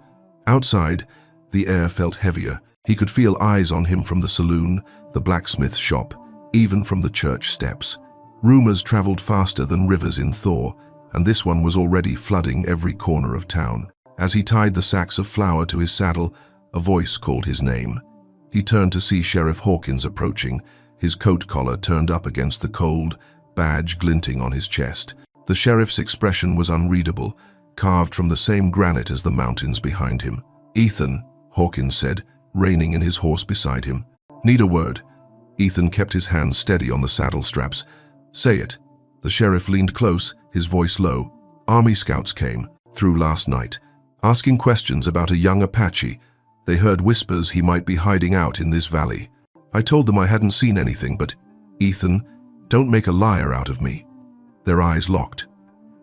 Outside, the air felt heavier. He could feel eyes on him from the saloon, the blacksmith shop, even from the church steps. Rumors traveled faster than rivers in thaw, and this one was already flooding every corner of town. As he tied the sacks of flour to his saddle, a voice called his name. He turned to see Sheriff Hawkins approaching, his coat collar turned up against the cold, badge glinting on his chest. The sheriff's expression was unreadable, carved from the same granite as the mountains behind him. "Ethan," Hawkins said, reining in his horse beside him. "Need a word." Ethan kept his hands steady on the saddle straps. "Say it." The sheriff leaned close, his voice low. "Army scouts came, through last night, asking questions about a young Apache. They heard whispers he might be hiding out in this valley. I told them I hadn't seen anything, but, Ethan, don't make a liar out of me." Their eyes locked.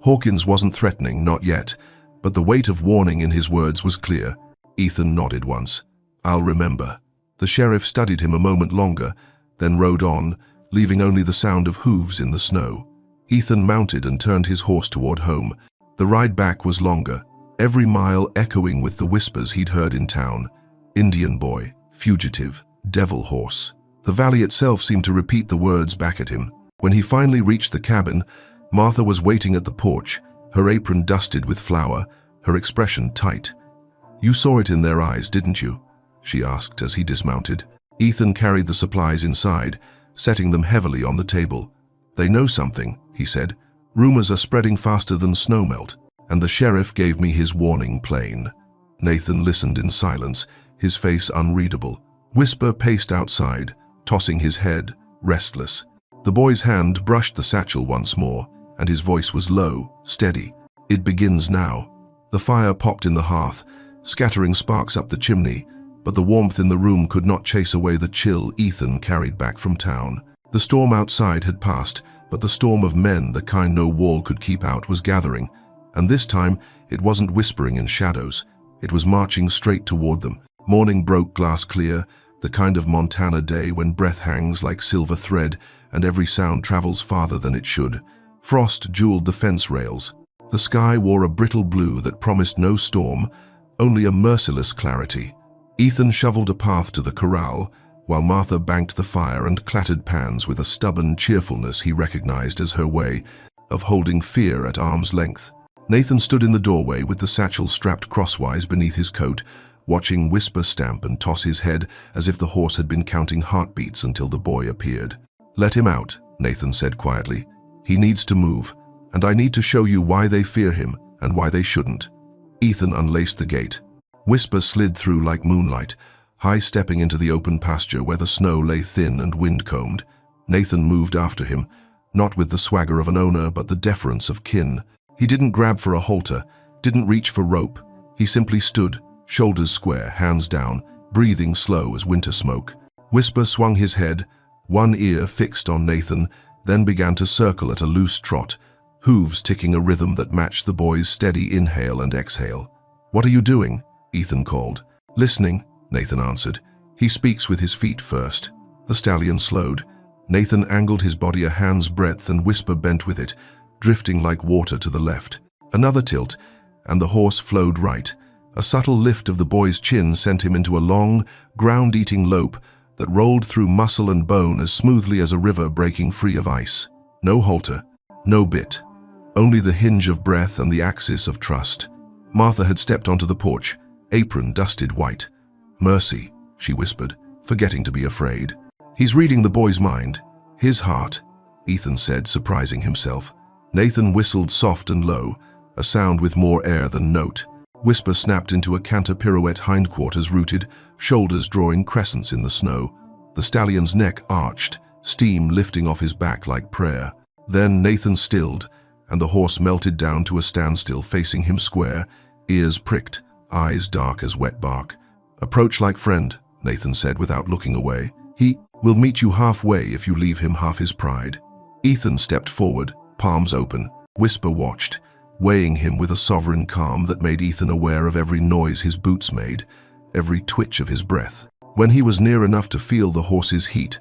Hawkins wasn't threatening, not yet, but the weight of warning in his words was clear. Ethan nodded once. "I'll remember." The sheriff studied him a moment longer, then rode on, leaving only the sound of hooves in the snow. Ethan mounted and turned his horse toward home. The ride back was longer, every mile echoing with the whispers he'd heard in town. Indian boy, fugitive, devil horse. The valley itself seemed to repeat the words back at him. When he finally reached the cabin, Martha was waiting at the porch, her apron dusted with flour, her expression tight. "You saw it in their eyes, didn't you?" she asked as he dismounted. Ethan carried the supplies inside, setting them heavily on the table. "They know something," he said. "Rumors are spreading faster than snowmelt, and the sheriff gave me his warning plain." Nathan listened in silence, his face unreadable. Whisper paced outside, tossing his head, restless. The boy's hand brushed the satchel once more, and his voice was low, steady. "It begins now." The fire popped in the hearth, scattering sparks up the chimney, but the warmth in the room could not chase away the chill Ethan carried back from town. The storm outside had passed, but the storm of men, the kind no wall could keep out, was gathering, and this time it wasn't whispering in shadows. It was marching straight toward them. Morning broke glass clear, the kind of Montana day when breath hangs like silver thread and every sound travels farther than it should. Frost jeweled the fence rails. The sky wore a brittle blue that promised no storm, only a merciless clarity. Ethan shoveled a path to the corral, while Martha banked the fire and clattered pans with a stubborn cheerfulness he recognized as her way of holding fear at arm's length. Nathan stood in the doorway with the satchel strapped crosswise beneath his coat, watching Whisper stamp and toss his head as if the horse had been counting heartbeats until the boy appeared. "Let him out," Nathan said quietly. "He needs to move, and I need to show you why they fear him and why they shouldn't." Ethan unlaced the gate. Whisper slid through like moonlight, high-stepping into the open pasture where the snow lay thin and wind-combed. Nathan moved after him, not with the swagger of an owner but the deference of kin. He didn't grab for a halter, didn't reach for rope. He simply stood, shoulders square, hands down, breathing slow as winter smoke. Whisper swung his head, one ear fixed on Nathan, then began to circle at a loose trot, hooves ticking a rhythm that matched the boy's steady inhale and exhale. "What are you doing?" Ethan called. "Listening," Nathan answered. "He speaks with his feet first." The stallion slowed. Nathan angled his body a hand's breadth and Whisper bent with it, drifting like water to the left. Another tilt, and the horse flowed right. A subtle lift of the boy's chin sent him into a long, ground-eating lope that rolled through muscle and bone as smoothly as a river breaking free of ice. No halter, no bit, only the hinge of breath and the axis of trust. Martha had stepped onto the porch, apron dusted white. "Mercy," she whispered, forgetting to be afraid. "He's reading the boy's mind. His heart," Ethan said, surprising himself. Nathan whistled soft and low, a sound with more air than note. Whisper snapped into a canter pirouette, hindquarters rooted, shoulders drawing crescents in the snow. The stallion's neck arched, steam lifting off his back like prayer. Then Nathan stilled, and the horse melted down to a standstill facing him square, ears pricked, eyes dark as wet bark. "Approach like friend," Nathan said without looking away. "He will meet you halfway if you leave him half his pride." Ethan stepped forward, palms open. Whisper watched, weighing him with a sovereign calm that made Ethan aware of every noise his boots made, every twitch of his breath. When he was near enough to feel the horse's heat,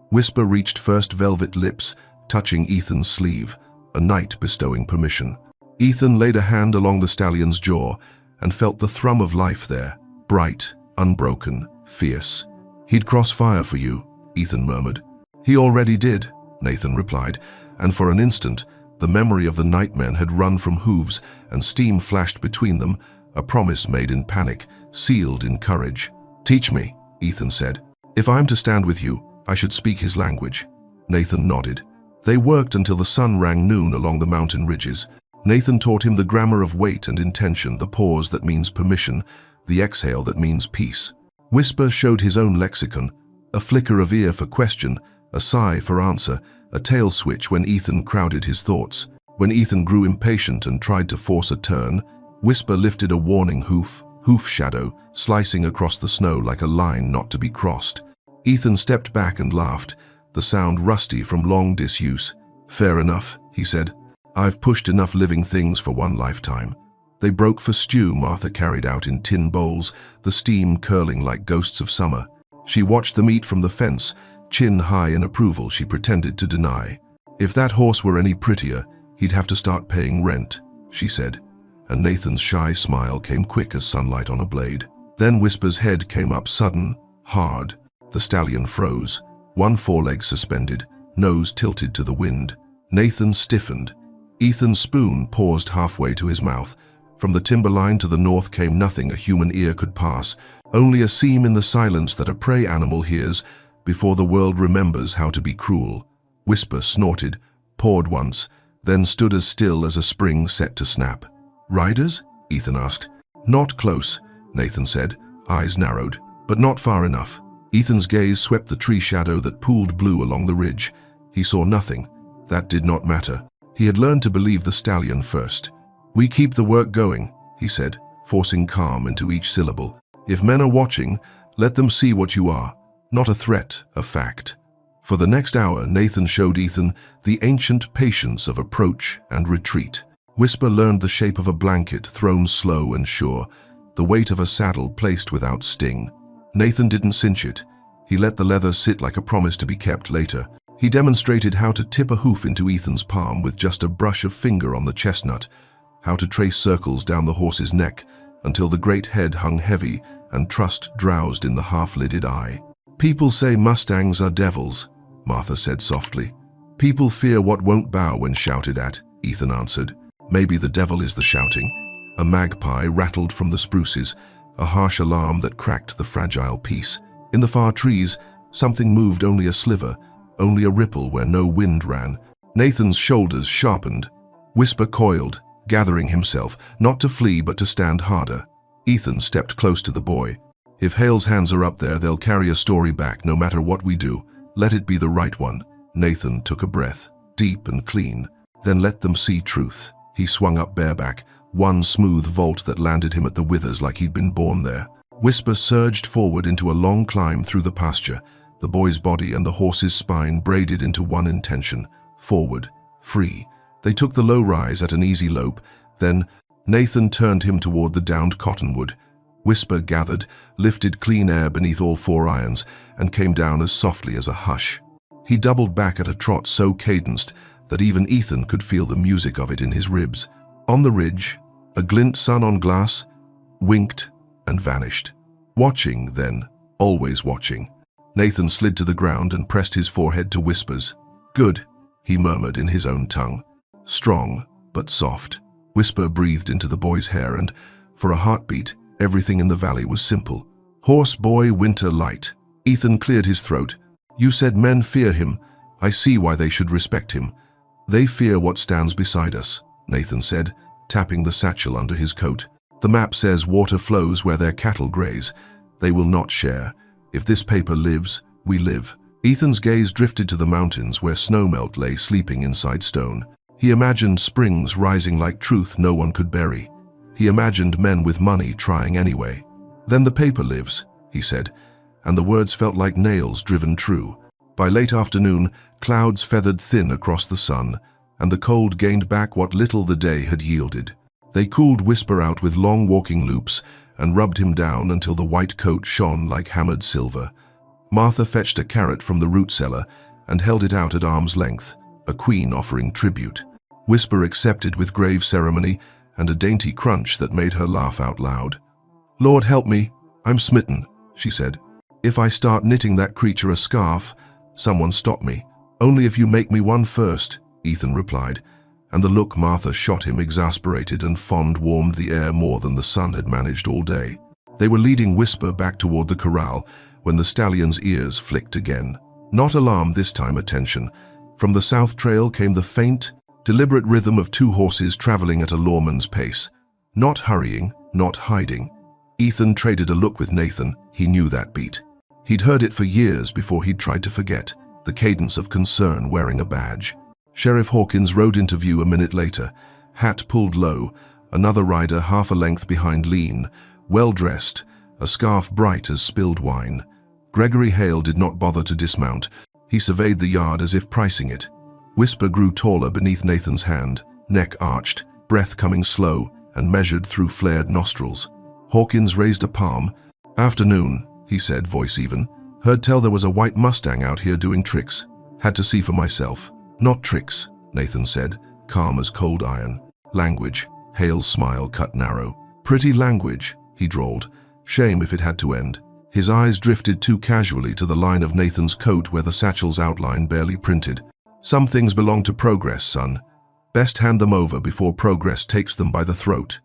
Whisper reached first velvet lips, touching Ethan's sleeve, a knight bestowing permission. Ethan laid a hand along the stallion's jaw and felt the thrum of life there, bright, unbroken, fierce. "He'd cross fire for you," Ethan murmured. "He already did," Nathan replied, and for an instant, the memory of the nightmen had run from hooves and steam flashed between them, a promise made in panic, sealed in courage. "Teach me," Ethan said. "If I'm to stand with you, I should speak his language." Nathan nodded. They worked until the sun rang noon along the mountain ridges. Nathan taught him the grammar of wait and intention, the pause that means permission, the exhale that means peace. Whisper showed his own lexicon, a flicker of ear for question, a sigh for answer, a tail switch when Ethan crowded his thoughts. When Ethan grew impatient and tried to force a turn, Whisper lifted a warning hoof shadow, slicing across the snow like a line not to be crossed. Ethan stepped back and laughed, the sound rusty from long disuse. "Fair enough," he said. "I've pushed enough living things for one lifetime." They broke for stew Martha carried out in tin bowls, the steam curling like ghosts of summer. She watched them eat from the fence, chin high in approval she pretended to deny. "If that horse were any prettier, he'd have to start paying rent," she said, and Nathan's shy smile came quick as sunlight on a blade. Then Whisper's head came up sudden, hard. The stallion froze, one foreleg suspended, nose tilted to the wind. Nathan stiffened. Ethan's spoon paused halfway to his mouth. From the timberline to the north came nothing a human ear could pass, only a seam in the silence that a prey animal hears before the world remembers how to be cruel. Whisper snorted, pawed once, then stood as still as a spring set to snap. "Riders?" Ethan asked. "Not close," Nathan said, eyes narrowed, "but not far enough." Ethan's gaze swept the tree shadow that pooled blue along the ridge. He saw nothing. That did not matter. He had learned to believe the stallion first. "We keep the work going," he said, forcing calm into each syllable. "If men are watching, let them see what you are. Not a threat, a fact." For the next hour, Nathan showed Ethan the ancient patience of approach and retreat. Whisper learned the shape of a blanket thrown slow and sure, the weight of a saddle placed without sting. Nathan didn't cinch it. He let the leather sit like a promise to be kept later. He demonstrated how to tip a hoof into Ethan's palm with just a brush of finger on the chestnut, how to trace circles down the horse's neck until the great head hung heavy and trust drowsed in the half-lidded eye. "People say Mustangs are devils," Martha said softly. "People fear what won't bow when shouted at," Ethan answered. "Maybe the devil is the shouting." A magpie rattled from the spruces, a harsh alarm that cracked the fragile peace. In the far trees, something moved only a sliver, only a ripple where no wind ran. Nathan's shoulders sharpened. Whisper coiled, gathering himself, not to flee but to stand harder. Ethan stepped close to the boy. "If Hale's hands are up there, they'll carry a story back no matter what we do. Let it be the right one." Nathan took a breath, deep and clean. "Then let them see truth." He swung up bareback, one smooth vault that landed him at the withers like he'd been born there. Whisper surged forward into a long climb through the pasture, the boy's body and the horse's spine braided into one intention: forward, free. They took the low rise at an easy lope, then Nathan turned him toward the downed cottonwood. Whisper gathered, lifted clean air beneath all four irons, and came down as softly as a hush. He doubled back at a trot so cadenced that even Ethan could feel the music of it in his ribs. On the ridge, a glint sun on glass, winked and vanished. Watching, then, always watching. Nathan slid to the ground and pressed his forehead to Whisper's. "Good," he murmured in his own tongue. Strong, but soft. Whisper breathed into the boy's hair, and, for a heartbeat, everything in the valley was simple. "Horse boy winter light." Ethan cleared his throat. "You said men fear him. I see why they should respect him." "They fear what stands beside us," Nathan said, tapping the satchel under his coat. "The map says water flows where their cattle graze. They will not share. If this paper lives, we live." Ethan's gaze drifted to the mountains where snowmelt lay sleeping inside stone. He imagined springs rising like truth no one could bury. He imagined men with money trying anyway. "Then the paper lives," he said, and the words felt like nails driven true. By late afternoon, clouds feathered thin across the sun, and the cold gained back what little the day had yielded. They cooled Whisper out with long walking loops and rubbed him down until the white coat shone like hammered silver. Martha fetched a carrot from the root cellar and held it out at arm's length, a queen offering tribute. Whisper accepted with grave ceremony and a dainty crunch that made her laugh out loud. "Lord help me, I'm smitten," she said. "If I start knitting that creature a scarf, someone stop me." "Only if you make me one first," Ethan replied, and the look Martha shot him exasperated and fond warmed the air more than the sun had managed all day. They were leading Whisper back toward the corral when the stallion's ears flicked again. Not alarm this time, attention. From the south trail came the faint, deliberate rhythm of two horses traveling at a lawman's pace. Not hurrying, not hiding. Ethan traded a look with Nathan. He knew that beat. He'd heard it for years before he'd tried to forget, the cadence of concern wearing a badge. Sheriff Hawkins rode into view a minute later, hat pulled low, another rider half a length behind lean, well-dressed, a scarf bright as spilled wine. Gregory Hale did not bother to dismount. He surveyed the yard as if pricing it. Whisper grew taller beneath Nathan's hand, neck arched, breath coming slow and measured through flared nostrils. Hawkins raised a palm. "Afternoon," he said, voice even. "Heard tell there was a white Mustang out here doing tricks. Had to see for myself." "Not tricks," Nathan said, calm as cold iron. "Language." Hale's smile cut narrow. "Pretty language," he drawled. Shame if it had to end. His eyes drifted too casually to the line of Nathan's coat where the satchel's outline barely printed. "Some things belong to progress, son. Best hand them over before progress takes them by the throat.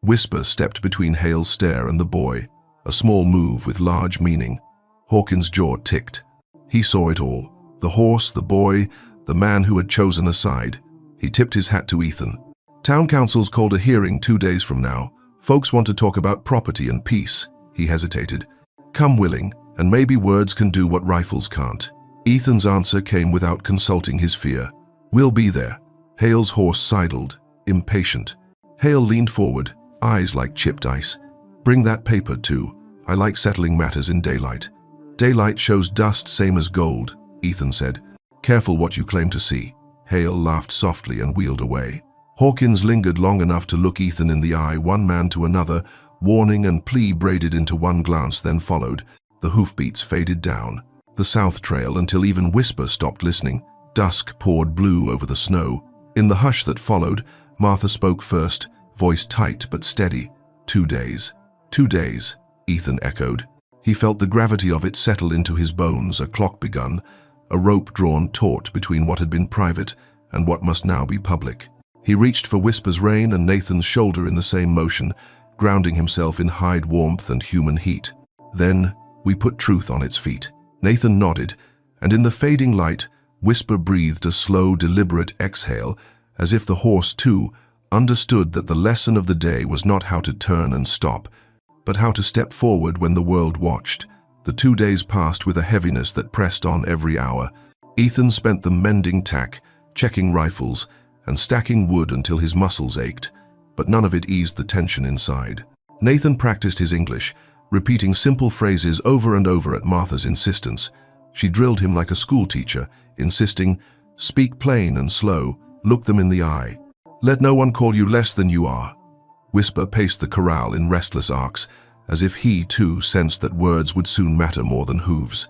Whisper stepped between Hale's stare and the boy, a small move with large meaning. Hawkins' jaw ticked. He saw it all. The horse, the boy, the man who had chosen a side. He tipped his hat to Ethan. Town council's called a hearing 2 days from now. Folks want to talk about property and peace. He hesitated. Come willing, and maybe words can do what rifles can't. Ethan's answer came without consulting his fear. We'll be there. Hale's horse sidled, impatient. Hale leaned forward, eyes like chipped ice. Bring that paper too. I like settling matters in daylight. Daylight shows dust same as gold, Ethan said. Careful what you claim to see. Hale laughed softly and wheeled away. Hawkins lingered long enough to look Ethan in the eye, one man to another, warning and plea braided into one glance, then followed. The hoofbeats faded down the south trail until even Whisper stopped listening. Dusk poured blue over the snow. In the hush that followed, Martha spoke first, voice tight but steady. 2 days. 2 days, Ethan echoed. He felt the gravity of it settle into his bones. A clock begun, a rope drawn taut between what had been private and what must now be public. He reached for Whisper's rein and Nathan's shoulder in the same motion, grounding himself in hide warmth and human heat. Then we put truth on its feet. Nathan nodded, and in the fading light, Whisper breathed a slow, deliberate exhale, as if the horse, too, understood that the lesson of the day was not how to turn and stop, but how to step forward when the world watched. The 2 days passed with a heaviness that pressed on every hour. Ethan spent them mending tack, checking rifles, and stacking wood until his muscles ached, but none of it eased the tension inside. Nathan practiced his English, repeating simple phrases over and over at Martha's insistence. She drilled him like a schoolteacher, insisting, speak plain and slow, look them in the eye. Let no one call you less than you are. Whisper paced the corral in restless arcs, as if he, too, sensed that words would soon matter more than hooves.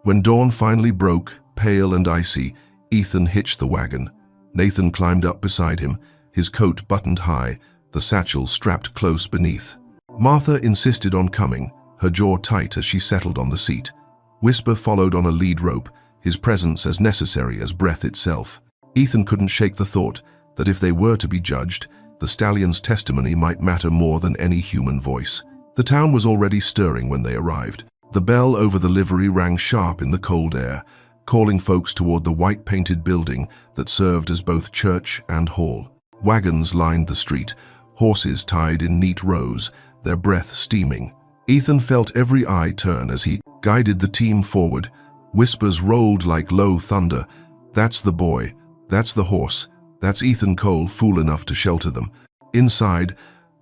When dawn finally broke, pale and icy, Ethan hitched the wagon. Nathan climbed up beside him, his coat buttoned high, the satchel strapped close beneath. Martha insisted on coming, her jaw tight as she settled on the seat. Whisper followed on a lead rope, his presence as necessary as breath itself. Ethan couldn't shake the thought that if they were to be judged, the stallion's testimony might matter more than any human voice. The town was already stirring when they arrived. The bell over the livery rang sharp in the cold air, calling folks toward the white-painted building that served as both church and hall. Wagons lined the street, horses tied in neat rows, their breath steaming. Ethan felt every eye turn as he guided the team forward. Whispers rolled like low thunder. That's the boy. That's the horse. That's Ethan Cole, fool enough to shelter them. Inside,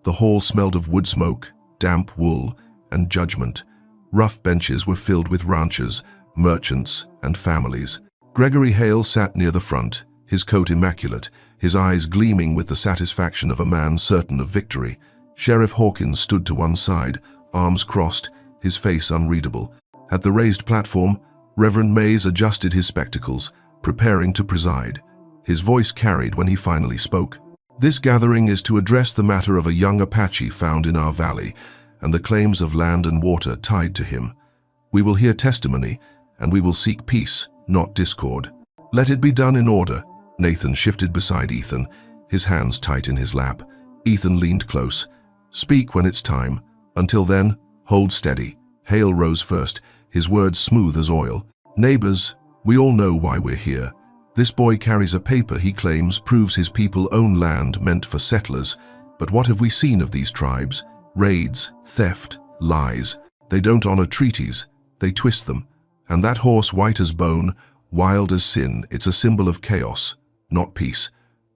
the hall smelled of wood smoke, damp wool, and judgment. Rough benches were filled with ranchers, merchants, and families. Gregory Hale sat near the front, his coat immaculate, his eyes gleaming with the satisfaction of a man certain of victory. Sheriff Hawkins stood to one side, arms crossed, his face unreadable. At the raised platform, Reverend Mays adjusted his spectacles, preparing to preside. His voice carried when he finally spoke. This gathering is to address the matter of a young Apache found in our valley, and the claims of land and water tied to him. We will hear testimony, and we will seek peace, not discord. Let it be done in order. Nathan shifted beside Ethan, his hands tight in his lap. Ethan leaned close. Speak when it's time. Until then, hold steady. Hale rose first, his words smooth as oil. Neighbors, we all know why we're here. This boy carries a paper he claims proves his people own land meant for settlers. But what have we seen of these tribes? Raids, theft, lies. They don't honor treaties. They twist them. And that horse, white as bone, wild as sin, it's a symbol of chaos, not peace.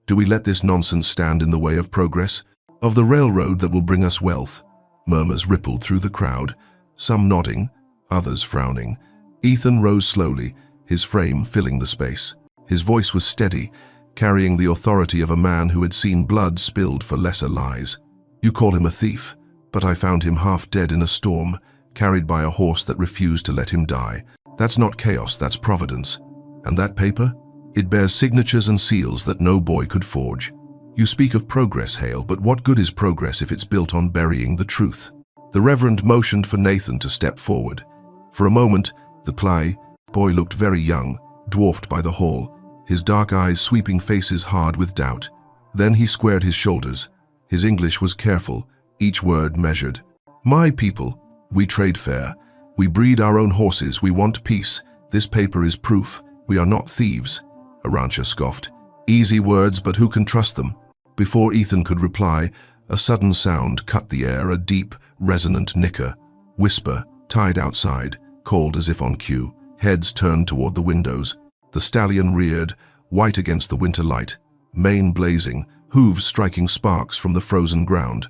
Do we let this nonsense stand in the way of progress? Of the railroad that will bring us wealth? Murmurs rippled through the crowd, some nodding, others frowning. Ethan rose slowly, his frame filling the space. His voice was steady, carrying the authority of a man who had seen blood spilled for lesser lies. You call him a thief, but I found him half dead in a storm, carried by a horse that refused to let him die. That's not chaos, that's providence. And that paper? It bears signatures and seals that no boy could forge. You speak of progress, Hale, but what good is progress if it's built on burying the truth? The Reverend motioned for Nathan to step forward. For a moment, the boy looked very young, dwarfed by the hall, his dark eyes sweeping faces hard with doubt. Then he squared his shoulders. His English was careful, each word measured. "My people, we trade fair. We breed our own horses. We want peace. This paper is proof. We are not thieves," Arantxa scoffed. Easy words, but who can trust them? Before Ethan could reply, a sudden sound cut the air, a deep, resonant nicker. Whisper, tied outside, called as if on cue. Heads turned toward the windows. The stallion reared, white against the winter light, mane blazing, hooves striking sparks from the frozen ground.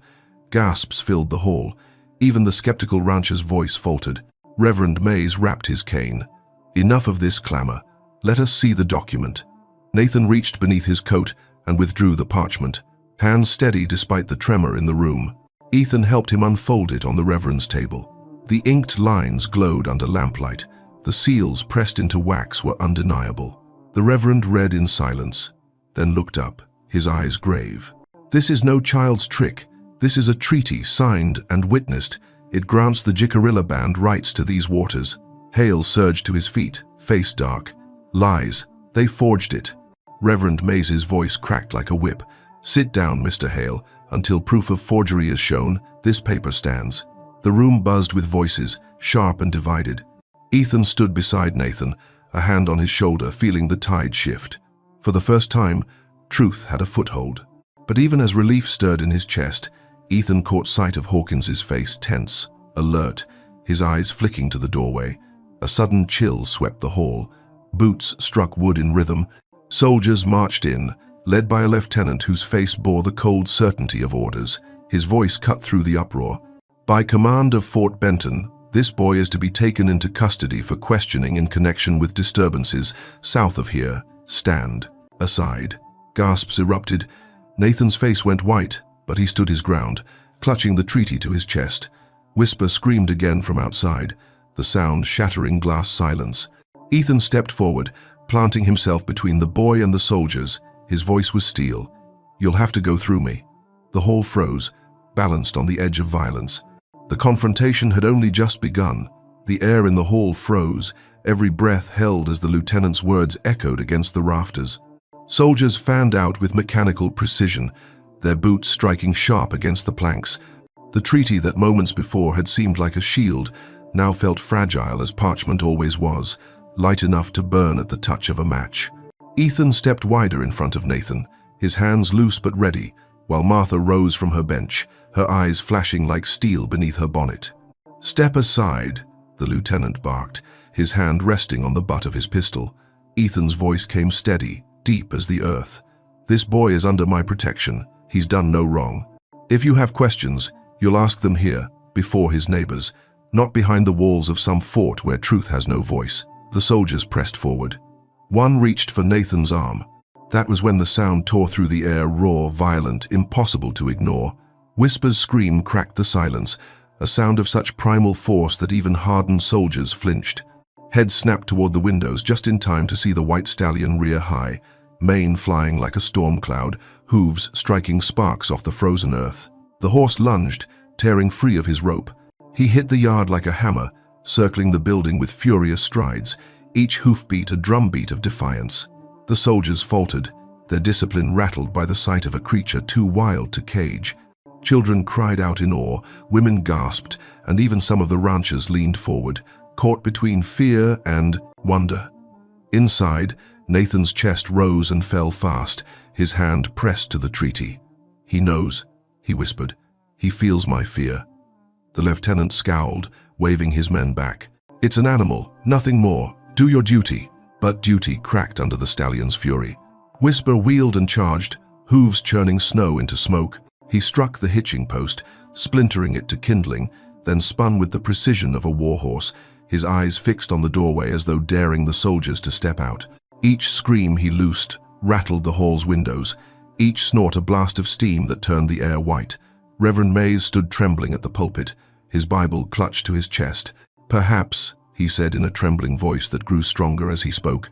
Gasps filled the hall. Even the skeptical rancher's voice faltered. Reverend Mays rapped his cane. "Enough of this clamor. Let us see the document." Nathan reached beneath his coat and withdrew the parchment, hands steady despite the tremor in the room. Ethan helped him unfold it on the Reverend's table. The inked lines glowed under lamplight. The seals pressed into wax were undeniable. The Reverend read in silence, then looked up, his eyes grave. "This is no child's trick. This is a treaty signed and witnessed. It grants the Jicarilla Band rights to these waters." Hale surged to his feet, face dark. "Lies. They forged it." Reverend Mays's voice cracked like a whip. "Sit down, Mr. Hale. Until proof of forgery is shown, this paper stands." The room buzzed with voices, sharp and divided. Ethan stood beside Nathan, a hand on his shoulder, feeling the tide shift. For the first time, truth had a foothold. But even as relief stirred in his chest, Ethan caught sight of Hawkins's face, tense, alert, his eyes flicking to the doorway. A sudden chill swept the hall. Boots struck wood in rhythm. Soldiers marched in, led by a lieutenant whose face bore the cold certainty of orders. His voice cut through the uproar. "By command of Fort Benton, this boy is to be taken into custody for questioning in connection with disturbances south of here. Stand aside." Gasps erupted. Nathan's face went white, but he stood his ground, clutching the treaty to his chest. Whisper screamed again from outside, the sound shattering glass silence. Ethan stepped forward, planting himself between the boy and the soldiers. His voice was steel. "You'll have to go through me." The hall froze, balanced on the edge of violence. The confrontation had only just begun. The air in the hall froze, every breath held as the lieutenant's words echoed against the rafters. Soldiers fanned out with mechanical precision, their boots striking sharp against the planks. The treaty that moments before had seemed like a shield now felt fragile as parchment always was, light enough to burn at the touch of a match. Ethan stepped wider in front of Nathan, his hands loose but ready, while Martha rose from her bench, her eyes flashing like steel beneath her bonnet. "Step aside," the lieutenant barked, his hand resting on the butt of his pistol. Ethan's voice came steady, deep as the earth. "This boy is under my protection. He's done no wrong. If you have questions, you'll ask them here, before his neighbors, not behind the walls of some fort where truth has no voice." The soldiers pressed forward. One reached for Nathan's arm. That was when the sound tore through the air, raw, violent, impossible to ignore. Whisper's scream cracked the silence, a sound of such primal force that even hardened soldiers flinched. Heads snapped toward the windows just in time to see the white stallion rear high, mane flying like a storm cloud, hooves striking sparks off the frozen earth. The horse lunged, tearing free of his rope. He hit the yard like a hammer, circling the building with furious strides, each hoofbeat a drumbeat of defiance. The soldiers faltered, their discipline rattled by the sight of a creature too wild to cage. Children cried out in awe, women gasped, and even some of the ranchers leaned forward, caught between fear and wonder. Inside, Nathan's chest rose and fell fast, his hand pressed to the treaty. "He knows," he whispered. "He feels my fear." The lieutenant scowled, waving his men back. "It's an animal, nothing more. Do your duty." But duty cracked under the stallion's fury. Whisper wheeled and charged, hooves churning snow into smoke. He struck the hitching post, splintering it to kindling, then spun with the precision of a warhorse, his eyes fixed on the doorway as though daring the soldiers to step out. Each scream he loosed rattled the hall's windows, each snort a blast of steam that turned the air white. Reverend Mays stood trembling at the pulpit, his Bible clutched to his chest. "Perhaps," he said in a trembling voice that grew stronger as he spoke,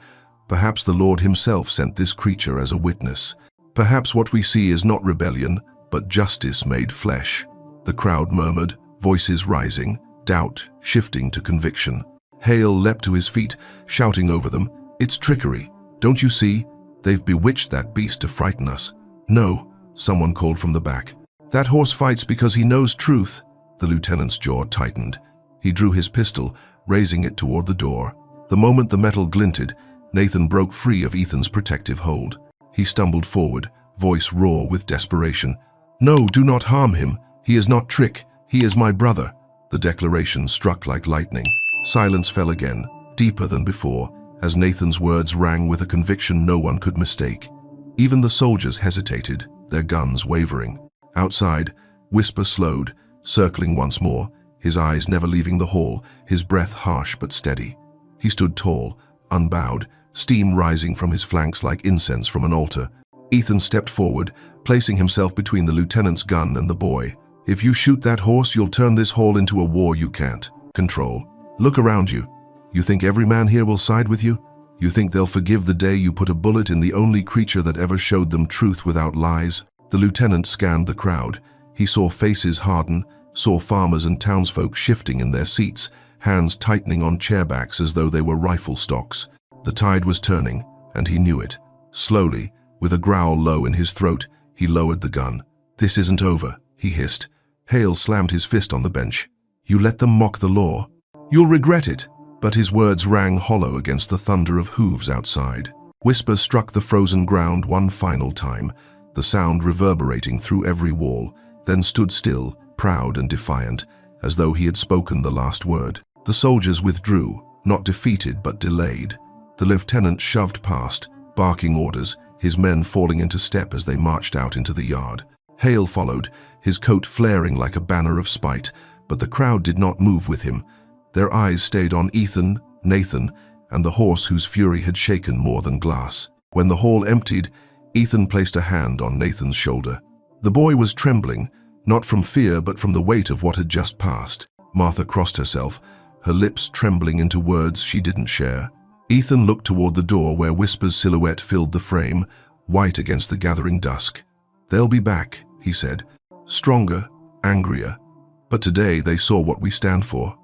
"perhaps the Lord himself sent this creature as a witness. Perhaps what we see is not rebellion, but justice made flesh." The crowd murmured, voices rising, doubt shifting to conviction. Hale leapt to his feet, shouting over them, "It's trickery. Don't you see? They've bewitched that beast to frighten us." No, someone called from the back. That horse fights because he knows truth. The lieutenant's jaw tightened. He drew his pistol, raising it toward the door. The moment the metal glinted, Nathan broke free of Ethan's protective hold. He stumbled forward, voice raw with desperation. No, do not harm him. He is not Trick. He is my brother. The declaration struck like lightning. Silence fell again, deeper than before, as Nathan's words rang with a conviction no one could mistake. Even the soldiers hesitated, their guns wavering. Outside, Whisper slowed, circling once more, his eyes never leaving the hall, his breath harsh but steady. He stood tall, unbowed, steam rising from his flanks like incense from an altar. Ethan stepped forward, placing himself between the lieutenant's gun and the boy. If you shoot that horse, you'll turn this hall into a war you can't control. Look around you. You think every man here will side with you? You think they'll forgive the day you put a bullet in the only creature that ever showed them truth without lies? The lieutenant scanned the crowd. He saw faces harden, saw farmers and townsfolk shifting in their seats, hands tightening on chairbacks as though they were rifle stocks. The tide was turning, and he knew it. Slowly, with a growl low in his throat, he lowered the gun. This isn't over, he hissed. Hale slammed his fist on the bench. You let them mock the law. You'll regret it. But his words rang hollow against the thunder of hooves outside. Whisper struck the frozen ground one final time, the sound reverberating through every wall, then stood still, proud and defiant, as though he had spoken the last word. The soldiers withdrew, not defeated but delayed. The lieutenant shoved past, barking orders, his men falling into step as they marched out into the yard. Hale followed, his coat flaring like a banner of spite, but the crowd did not move with him. Their eyes stayed on Ethan, Nathan, and the horse whose fury had shaken more than glass. When the hall emptied, Ethan placed a hand on Nathan's shoulder. The boy was trembling, not from fear but from the weight of what had just passed. Martha crossed herself, her lips trembling into words she didn't share. Ethan looked toward the door where Whisper's silhouette filled the frame, white against the gathering dusk. They'll be back, he said, stronger, angrier. But today they saw what we stand for.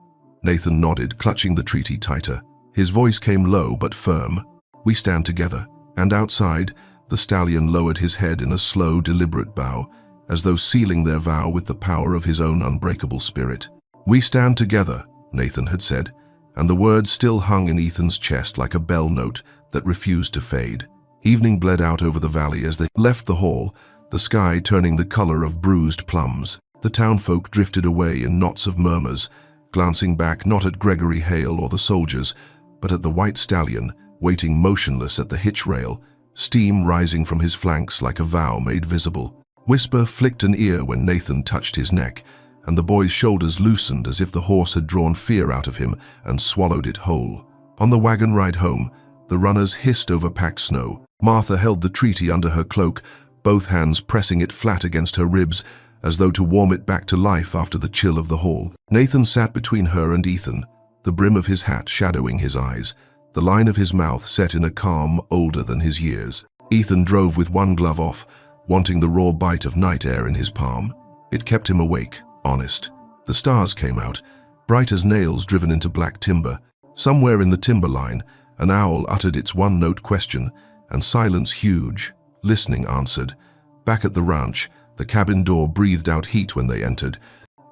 Nathan nodded, clutching the treaty tighter. His voice came low but firm. We stand together. And outside, the stallion lowered his head in a slow, deliberate bow, as though sealing their vow with the power of his own unbreakable spirit. We stand together, Nathan had said, and the words still hung in Ethan's chest like a bell note that refused to fade. Evening bled out over the valley as they left the hall, the sky turning the color of bruised plums. The townfolk drifted away in knots of murmurs, glancing back not at Gregory Hale or the soldiers, but at the white stallion, waiting motionless at the hitch rail, steam rising from his flanks like a vow made visible. Whisper flicked an ear when Nathan touched his neck, and the boy's shoulders loosened as if the horse had drawn fear out of him and swallowed it whole. On the wagon ride home, the runners hissed over packed snow. Martha held the treaty under her cloak, both hands pressing it flat against her ribs, as though to warm it back to life after the chill of the hall. Nathan sat between her and Ethan, the brim of his hat shadowing his eyes, the line of his mouth set in a calm older than his years. Ethan drove with one glove off, wanting the raw bite of night air in his palm. It kept him awake, honest. The stars came out, bright as nails driven into black timber. Somewhere in the timberline, an owl uttered its one-note question, and silence huge, listening answered. Back at the ranch, the cabin door breathed out heat when they entered.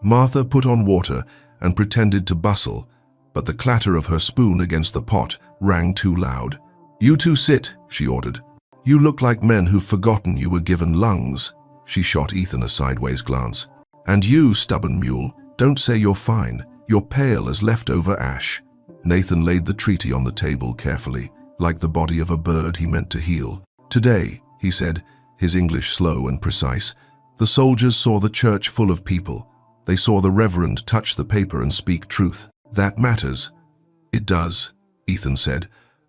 Martha put on water and pretended to bustle, but the clatter of her spoon against the pot rang too loud. You two sit, she ordered. You look like men who've forgotten you were given lungs. She shot Ethan a sideways glance. And you, stubborn mule, don't say you're fine. You're pale as leftover ash. Nathan laid the treaty on the table carefully, like the body of a bird he meant to heal. Today, he said, his English slow and precise, the soldiers saw the church full of people. They saw the reverend touch the paper and speak truth. That matters. It does, Ethan said,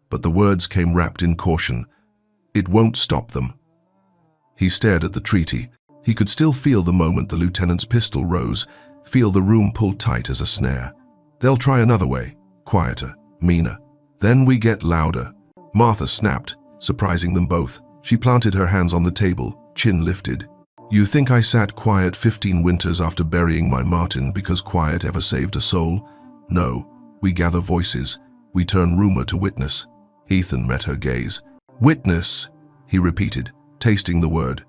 but the words came wrapped in caution. It won't stop them. He stared at the treaty. He could still feel the moment the lieutenant's pistol rose, feel the room pull tight as a snare. They'll try another way, quieter, meaner. Then we get louder. Martha snapped, surprising them both. She planted her hands on the table, chin lifted. You think I sat quiet 15 winters after burying my Martin because quiet ever saved a soul? No, we gather voices. We turn rumor to witness. Ethan met her gaze. Witness, he repeated, tasting the word.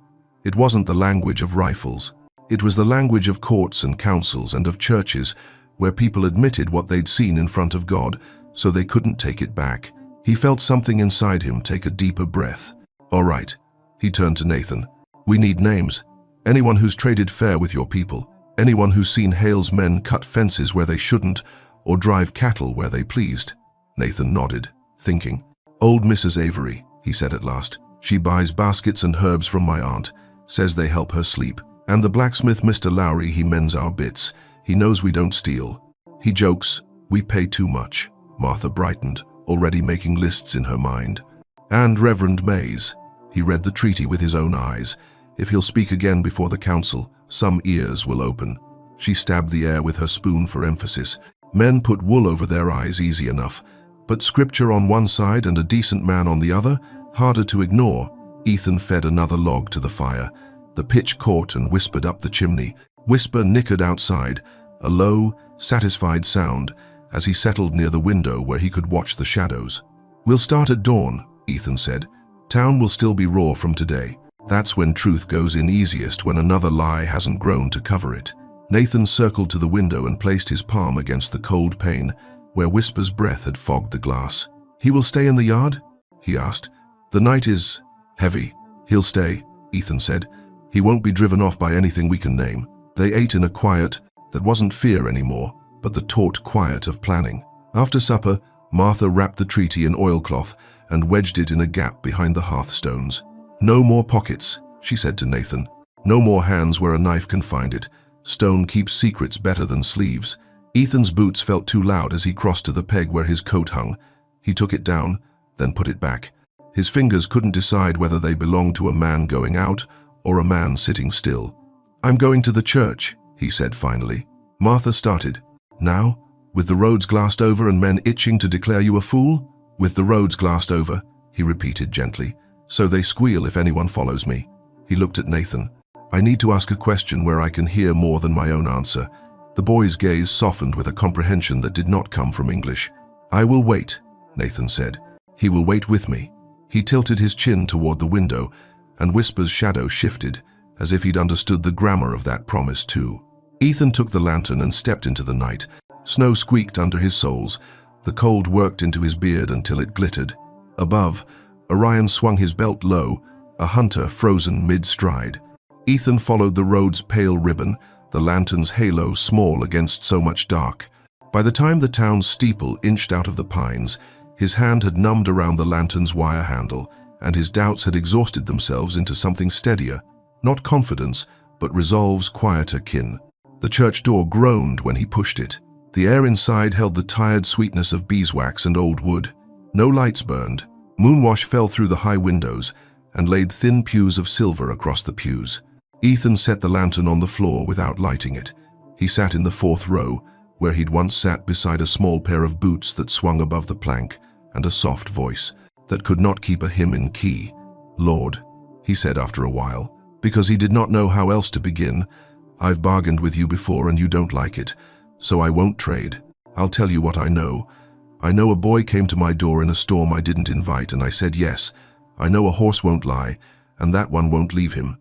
It wasn't the language of rifles. It was the language of courts and councils and of churches, where people admitted what they'd seen in front of God, so they couldn't take it back. He felt something inside him take a deeper breath. All right. He turned to Nathan. We need names. Anyone who's traded fair with your people. Anyone who's seen Hale's men cut fences where they shouldn't, or drive cattle where they pleased. Nathan nodded, thinking. Old Mrs. Avery, he said at last. She buys baskets and herbs from my aunt, says they help her sleep. And the blacksmith, Mr. Lowry, he mends our bits. He knows we don't steal. He jokes, we pay too much. Martha brightened, already making lists in her mind. And Reverend Mays. He read the treaty with his own eyes. If he'll speak again before the council, some ears will open. She stabbed the air with her spoon for emphasis. Men put wool over their eyes easy enough, but scripture on one side and a decent man on the other, harder to ignore. Ethan fed another log to the fire. The pitch caught and whispered up the chimney. Whisper nickered outside, a low, satisfied sound, as he settled near the window where he could watch the shadows. We'll start at dawn, Ethan said. Town will still be raw from today. That's when truth goes in easiest, when another lie hasn't grown to cover it. Nathan circled to the window and placed his palm against the cold pane, where Whisper's breath had fogged the glass. He will stay in the yard? He asked. The night is heavy. He'll stay, Ethan said. He won't be driven off by anything we can name. They ate in a quiet that wasn't fear anymore, but the taut quiet of planning. After supper, Martha wrapped the treaty in oilcloth and wedged it in a gap behind the hearthstones. No more pockets, she said to Nathan. No more hands where a knife can find it. Stone keeps secrets better than sleeves. Ethan's boots felt too loud as he crossed to the peg where his coat hung. He took it down, then put it back. His fingers couldn't decide whether they belonged to a man going out or a man sitting still. I'm going to the church, he said finally. Martha started. Now? With the roads glassed over and men itching to declare you a fool? With the roads glassed over, he repeated gently. So they squeal if anyone follows me. He looked at Nathan. I need to ask a question where I can hear more than my own answer. The boy's gaze softened with a comprehension that did not come from English. I will wait, Nathan said. He will wait with me. He tilted his chin toward the window, and Whisper's shadow shifted, as if he'd understood the grammar of that promise too. Ethan took the lantern and stepped into the night. Snow squeaked under his soles. The cold worked into his beard until it glittered. Above, Orion swung his belt low, a hunter frozen mid-stride. Ethan followed the road's pale ribbon, the lantern's halo small against so much dark. By the time the town's steeple inched out of the pines, his hand had numbed around the lantern's wire handle, and his doubts had exhausted themselves into something steadier, not confidence, but resolve's quieter kin. The church door groaned when he pushed it. The air inside held the tired sweetness of beeswax and old wood. No lights burned. Moonwash fell through the high windows and laid thin pews of silver across the pews. Ethan set the lantern on the floor without lighting it. He sat in the fourth row, where he'd once sat beside a small pair of boots that swung above the plank, and a soft voice that could not keep a hymn in key. Lord, he said after a while, because he did not know how else to begin, I've bargained with you before and you don't like it, so I won't trade. I'll tell you what I know. I know a boy came to my door in a storm I didn't invite and I said yes. I know a horse won't lie, and that one won't leave him.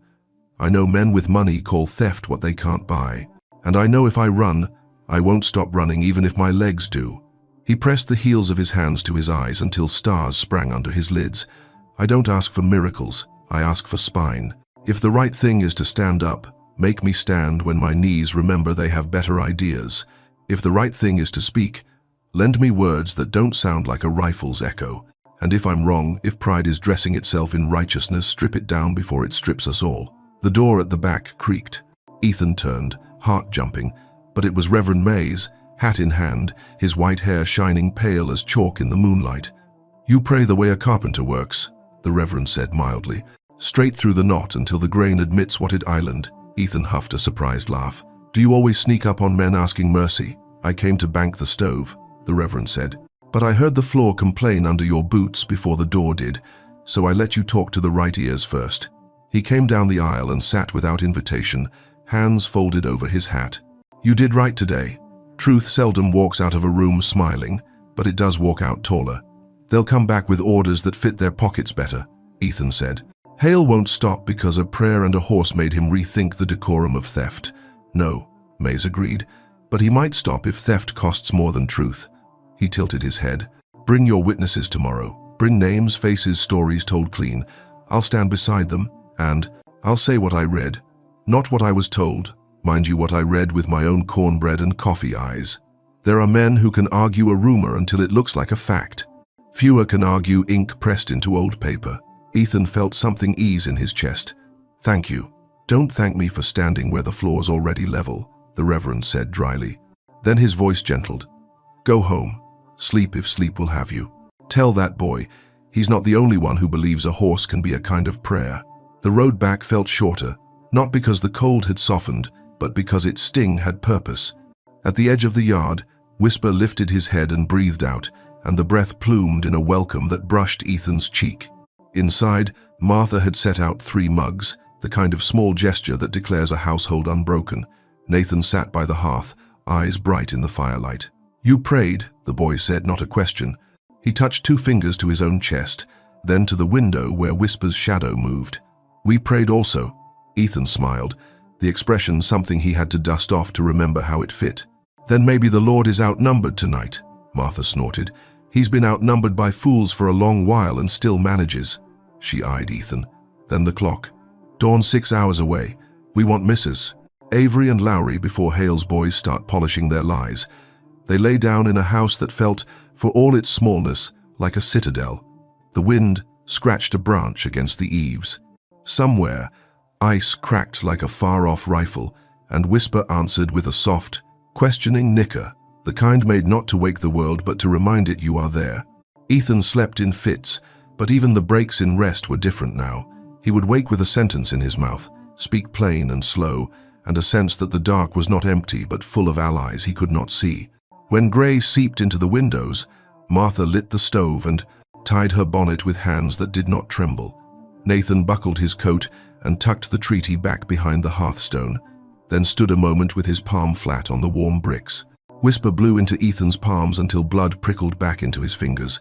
I know men with money call theft what they can't buy. And I know if I run, I won't stop running even if my legs do. He pressed the heels of his hands to his eyes until stars sprang under his lids. I don't ask for miracles, I ask for spine. If the right thing is to stand up, make me stand when my knees remember they have better ideas. If the right thing is to speak, lend me words that don't sound like a rifle's echo. And if I'm wrong, if pride is dressing itself in righteousness, strip it down before it strips us all. The door at the back creaked. Ethan turned, heart jumping, but it was Reverend Mays, hat in hand, his white hair shining pale as chalk in the moonlight. You pray the way a carpenter works, the Reverend said mildly. Straight through the knot until the grain admits what it island. Ethan huffed a surprised laugh. Do you always sneak up on men asking mercy? I came to bank the stove, the Reverend said. But I heard the floor complain under your boots before the door did, so I let you talk to the right ears first. He came down the aisle and sat without invitation, hands folded over his hat. You did right today. Truth seldom walks out of a room smiling, but it does walk out taller. They'll come back with orders that fit their pockets better, Ethan said. Hale won't stop because a prayer and a horse made him rethink the decorum of theft. No, Mays agreed, but he might stop if theft costs more than truth. He tilted his head. Bring your witnesses tomorrow. Bring names, faces, stories told clean. I'll stand beside them, and I'll say what I read. Not what I was told. Mind you, what I read with my own cornbread and coffee eyes. There are men who can argue a rumor until it looks like a fact. Fewer can argue ink pressed into old paper. Ethan felt something ease in his chest. Thank you. Don't thank me for standing where the floor's already level, the Reverend said dryly. Then his voice gentled. Go home. Sleep if sleep will have you. Tell that boy, he's not the only one who believes a horse can be a kind of prayer. The road back felt shorter, not because the cold had softened, but because its sting had purpose. At the edge of the yard, Whisper lifted his head and breathed out, and the breath plumed in a welcome that brushed Ethan's cheek. Inside, Martha had set out 3 mugs, the kind of small gesture that declares a household unbroken. Nathan sat by the hearth, eyes bright in the firelight. You prayed, the boy said, not a question. He touched 2 fingers to his own chest, then to the window where Whisper's shadow moved. We prayed also. Ethan smiled, the expression something he had to dust off to remember how it fit. Then maybe the Lord is outnumbered tonight, Martha snorted. He's been outnumbered by fools for a long while and still manages. She eyed Ethan. Then the clock. Dawn 6 hours away. We want Mrs. Avery and Lowry before Hale's boys start polishing their lies. They lay down in a house that felt, for all its smallness, like a citadel. The wind scratched a branch against the eaves. Somewhere, ice cracked like a far-off rifle, and Whisper answered with a soft, questioning nicker, the kind made not to wake the world but to remind it you are there. Ethan slept in fits, but even the breaks in rest were different now. He would wake with a sentence in his mouth, speak plain and slow, and a sense that the dark was not empty but full of allies he could not see. When grey seeped into the windows, Martha lit the stove and tied her bonnet with hands that did not tremble. Nathan buckled his coat and tucked the treaty back behind the hearthstone, then stood a moment with his palm flat on the warm bricks. Whisper blew into Ethan's palms until blood prickled back into his fingers.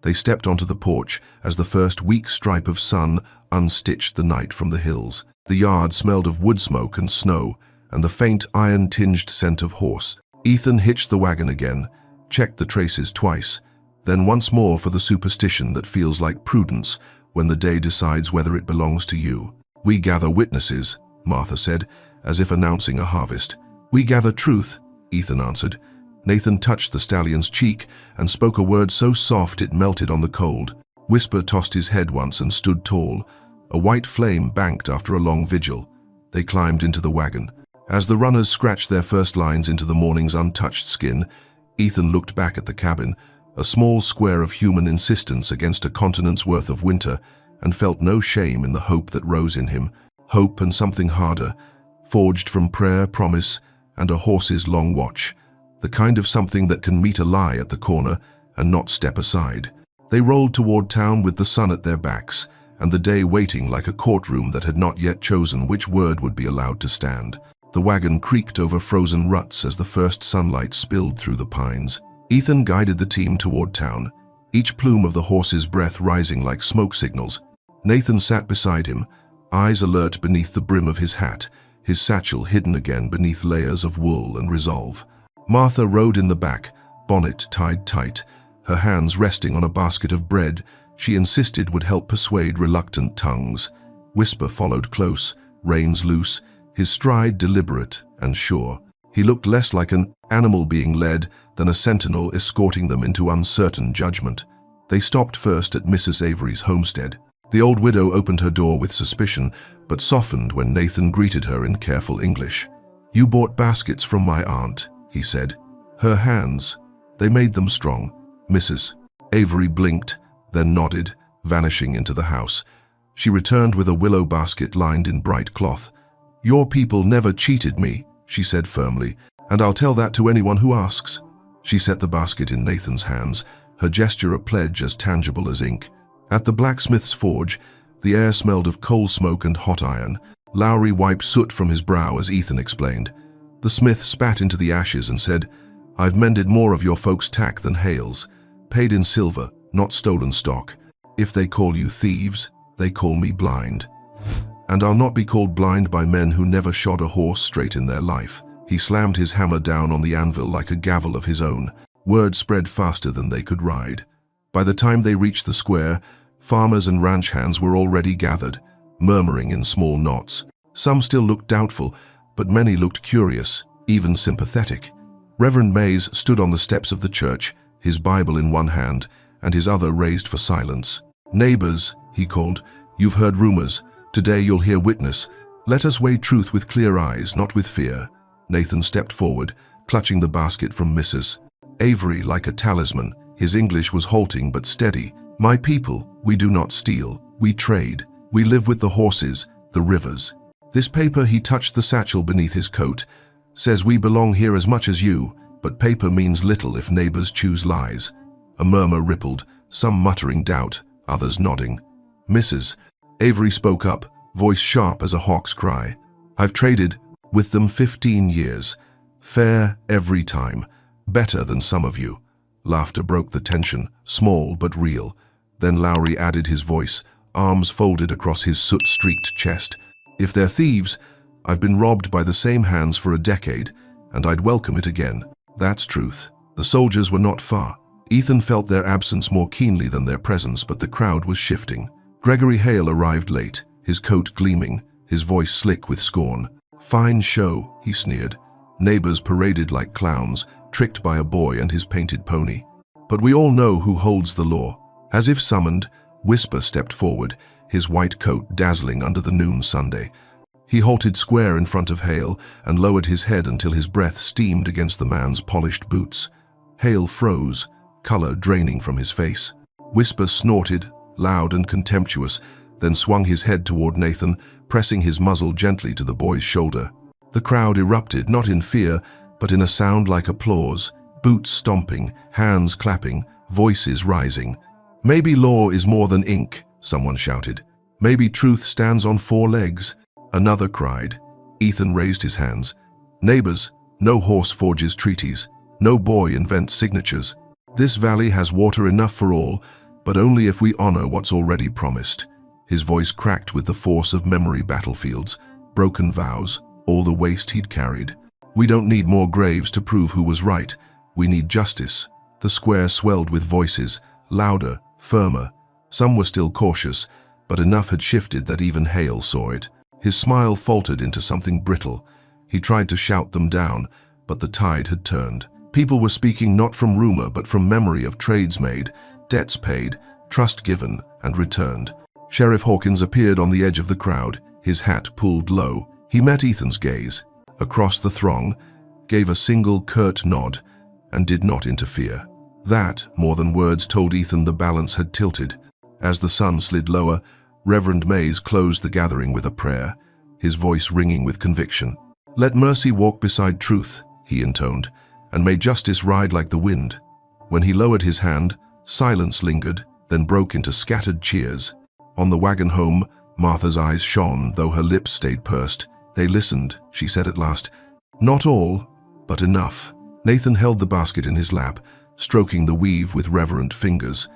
They stepped onto the porch as the first weak stripe of sun unstitched the night from the hills. The yard smelled of wood smoke and snow, and the faint iron-tinged scent of horse. Ethan hitched the wagon again, checked the traces twice, then once more for the superstition that feels like prudence when the day decides whether it belongs to you. We gather witnesses, Martha said, as if announcing a harvest. We gather truth, Ethan answered. Nathan touched the stallion's cheek and spoke a word so soft it melted on the cold. Whisper tossed his head once and stood tall. A white flame banked after a long vigil. They climbed into the wagon. As the runners scratched their first lines into the morning's untouched skin, Ethan looked back at the cabin, a small square of human insistence against a continent's worth of winter, and felt no shame in the hope that rose in him. Hope and something harder, forged from prayer, promise, and a horse's long watch. The kind of something that can meet a lie at the corner and not step aside. They rolled toward town with the sun at their backs, and the day waiting like a courtroom that had not yet chosen which word would be allowed to stand. The wagon creaked over frozen ruts as the first sunlight spilled through the pines. Ethan guided the team toward town, each plume of the horse's breath rising like smoke signals. Nathan sat beside him, eyes alert beneath the brim of his hat, his satchel hidden again beneath layers of wool and resolve. Martha rode in the back, bonnet tied tight, her hands resting on a basket of bread she insisted would help persuade reluctant tongues. Whisper followed close, reins loose, his stride deliberate and sure. He looked less like an animal being led than a sentinel escorting them into uncertain judgment. They stopped first at Mrs. Avery's homestead. The old widow opened her door with suspicion, but softened when Nathan greeted her in careful English. You bought baskets from my aunt, he said. Her hands, they made them strong. Mrs. Avery blinked, then nodded, vanishing into the house. She returned with a willow basket lined in bright cloth. Your people never cheated me, she said firmly, and I'll tell that to anyone who asks. She set the basket in Nathan's hands, her gesture a pledge as tangible as ink. At the blacksmith's forge, the air smelled of coal smoke and hot iron. Lowry wiped soot from his brow as Ethan explained. The smith spat into the ashes and said, I've mended more of your folks' tack than Hale's. Paid in silver, not stolen stock. If they call you thieves, They call me blind. And I'll not be called blind by men who never shod a horse straight in their life. He slammed his hammer down on the anvil like a gavel of his own. Word spread faster than they could ride. By the time they reached the square, farmers and ranch hands were already gathered, murmuring in small knots. Some still looked doubtful, but many looked curious, even sympathetic. Reverend Mays stood on the steps of the church, his Bible in one hand and his other raised for silence. "Neighbors," he called, "you've heard rumors. Today you'll hear witness. Let us weigh truth with clear eyes, not with fear." Nathan stepped forward, clutching the basket from Mrs. Avery like a talisman. His English was halting but steady. "My people, we do not steal. We trade. We live with the horses, the rivers. This paper," he touched the satchel beneath his coat, "says we belong here as much as you, but paper means little if neighbors choose lies." A murmur rippled, some muttering doubt, others nodding. Mrs. Avery spoke up, voice sharp as a hawk's cry. "I've traded with them 15 years. Fair every time. Better than some of you." Laughter broke the tension, small but real. Then Lowry added his voice, arms folded across his soot-streaked chest. "If they're thieves, I've been robbed by the same hands for a decade, and I'd welcome it again. That's truth." The soldiers were not far. Ethan felt their absence more keenly than their presence, but the crowd was shifting. Gregory Hale arrived late, his coat gleaming, his voice slick with scorn. "Fine show," he sneered. Neighbors paraded like clowns, tricked by a boy and his painted pony. "But we all know who holds the law." As if summoned, Whisper stepped forward, his white coat dazzling under the noon Sunday. He halted square in front of Hale and lowered his head until his breath steamed against the man's polished boots. Hale froze, color draining from his face. Whisper snorted, loud and contemptuous, then swung his head toward Nathan, pressing his muzzle gently to the boy's shoulder. The crowd erupted, not in fear, but in a sound like applause, boots stomping, hands clapping, voices rising. "Maybe law is more than ink," someone shouted. "Maybe truth stands on 4 legs," another cried. Ethan raised his hands. "Neighbors, no horse forges treaties, no boy invents signatures. This valley has water enough for all, but only if we honor what's already promised." His voice cracked with the force of memory battlefields, broken vows, all the waste he'd carried. "We don't need more graves to prove who was right. We need justice." The square swelled with voices, louder, firmer. Some were still cautious, but enough had shifted that even Hale saw it. His smile faltered into something brittle. He tried to shout them down, but the tide had turned. People were speaking not from rumor but from memory of trades made, debts paid, trust given and returned. Sheriff Hawkins appeared on the edge of the crowd, his hat pulled low. He met Ethan's gaze, across the throng, gave a single curt nod, and did not interfere. That, more than words, told Ethan the balance had tilted. As the sun slid lower, Reverend Mays closed the gathering with a prayer, his voice ringing with conviction. "Let mercy walk beside truth," he intoned, "and may justice ride like the wind." When he lowered his hand, silence lingered, then broke into scattered cheers. On the wagon home, Martha's eyes shone, though her lips stayed pursed. "They listened," she said at last. "Not all, but enough." Nathan held the basket in his lap, stroking the weave with reverent fingers.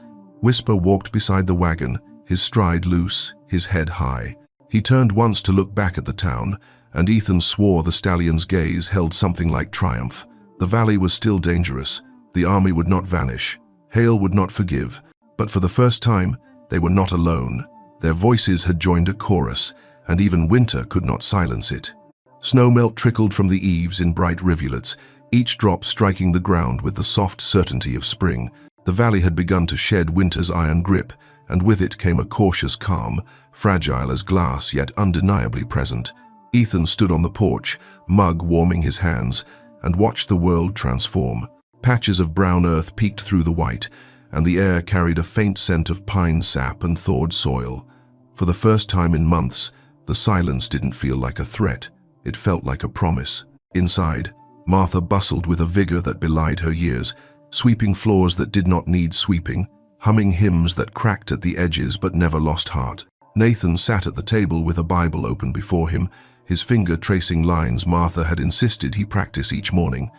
Whisper walked beside the wagon, his stride loose, his head high. He turned once to look back at the town, and Ethan swore the stallion's gaze held something like triumph. The valley was still dangerous. The army would not vanish. Hale would not forgive. But for the first time, they were not alone. Their voices had joined a chorus, and even winter could not silence it. Snowmelt trickled from the eaves in bright rivulets, each drop striking the ground with the soft certainty of spring. The valley had begun to shed winter's iron grip, and with it came a cautious calm, fragile as glass yet undeniably present. Ethan stood on the porch, mug warming his hands, and watched the world transform. Patches of brown earth peeked through the white, and the air carried a faint scent of pine sap and thawed soil. For the first time in months, the silence didn't feel like a threat. It felt like a promise. Inside, Martha bustled with a vigor that belied her years, sweeping floors that did not need sweeping, humming hymns that cracked at the edges but never lost heart. Nathan sat at the table with a Bible open before him, his finger tracing lines Martha had insisted he practice each morning.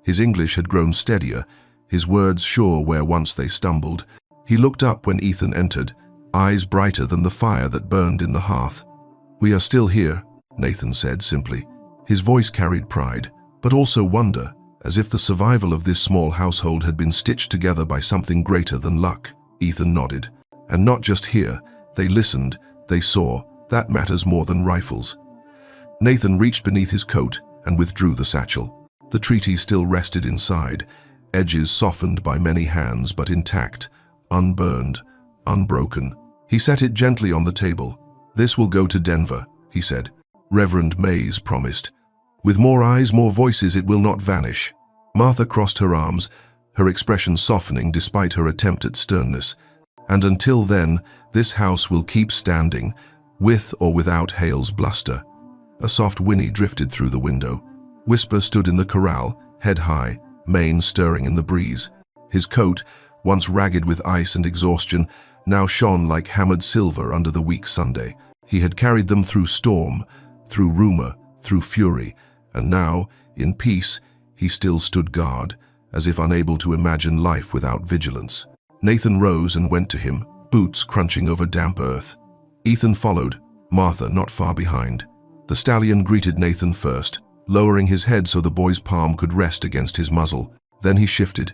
His English had grown steadier, his words sure where once they stumbled. He looked up when Ethan entered, eyes brighter than the fire that burned in the hearth. "We are still here," Nathan said simply. His voice carried pride, but also wonder, as if the survival of this small household had been stitched together by something greater than luck. Ethan nodded. "And not just here. They listened, they saw. That matters more than rifles." Nathan reached beneath his coat and withdrew the satchel. The treaty still rested inside, edges softened by many hands but intact, unburned, unbroken. He set it gently on the table. "This will go to Denver," he said. Reverend Mays promised. "With more eyes, more voices, it will not vanish." Martha crossed her arms, her expression softening despite her attempt at sternness. "And until then, this house will keep standing, with or without Hale's bluster." A soft whinny drifted through the window. Whisper stood in the corral, head high, mane stirring in the breeze. His coat, once ragged with ice and exhaustion, now shone like hammered silver under the weak Sunday. He had carried them through storm, through rumor, through fury, and now, in peace, he still stood guard, as if unable to imagine life without vigilance. Nathan rose and went to him, boots crunching over damp earth. Ethan followed, Martha not far behind. The stallion greeted Nathan first, lowering his head so the boy's palm could rest against his muzzle. Then he shifted,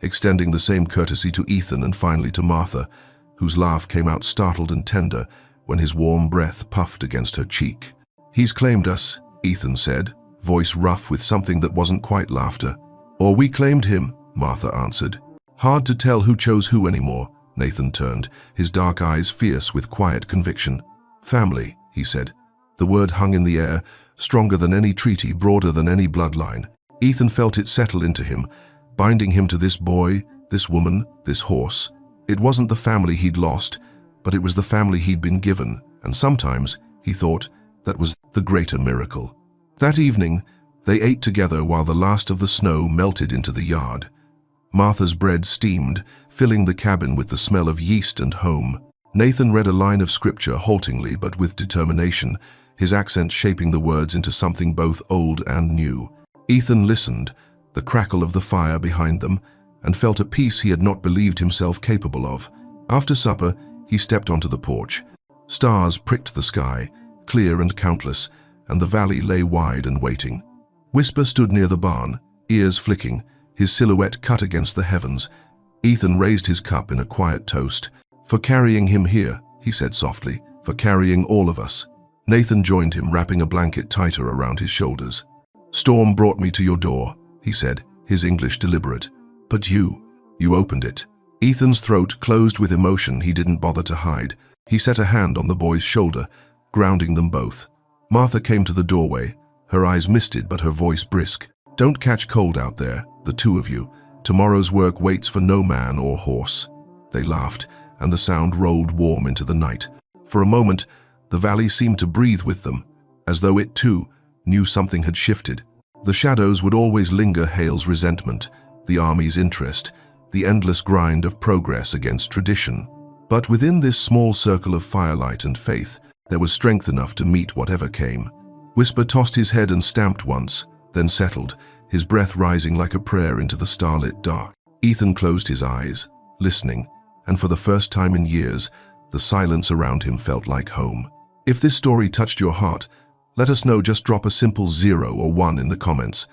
extending the same courtesy to Ethan and finally to Martha, whose laugh came out startled and tender when his warm breath puffed against her cheek. "He's claimed us," Ethan said, voice rough with something that wasn't quite laughter. "Or we claimed him," Martha answered. "Hard to tell who chose who anymore." Nathan turned, his dark eyes fierce with quiet conviction. "Family," he said. The word hung in the air, stronger than any treaty, broader than any bloodline. Ethan felt it settle into him, binding him to this boy, this woman, this horse. It wasn't the family he'd lost, but it was the family he'd been given, and sometimes, he thought, that was the greater miracle. That evening, they ate together while the last of the snow melted into the yard. Martha's bread steamed, filling the cabin with the smell of yeast and home. Nathan read a line of scripture haltingly but with determination, his accent shaping the words into something both old and new. Ethan listened, the crackle of the fire behind them, and felt a peace he had not believed himself capable of. After supper, he stepped onto the porch. Stars pricked the sky, clear and countless, and the valley lay wide and waiting. Whisper stood near the barn, ears flicking, his silhouette cut against the heavens. Ethan raised his cup in a quiet toast. "For carrying him here," he said softly, "for carrying all of us." Nathan joined him, wrapping a blanket tighter around his shoulders. "Storm brought me to your door," he said, his English deliberate. "But you opened it." Ethan's throat closed with emotion he didn't bother to hide. He set a hand on the boy's shoulder, grounding them both. Martha came to the doorway, her eyes misted but her voice brisk. "Don't catch cold out there, the two of you. Tomorrow's work waits for no man or horse." They laughed, and the sound rolled warm into the night. For a moment, the valley seemed to breathe with them, as though it too knew something had shifted. The shadows would always linger, Hale's resentment, the army's interest, the endless grind of progress against tradition. But within this small circle of firelight and faith, there was strength enough to meet whatever came. Whisper tossed his head and stamped once, then settled, his breath rising like a prayer into the starlit dark. Ethan closed his eyes, listening, and for the first time in years, the silence around him felt like home. If this story touched your heart, let us know. Just drop a simple 0 or 1 in the comments.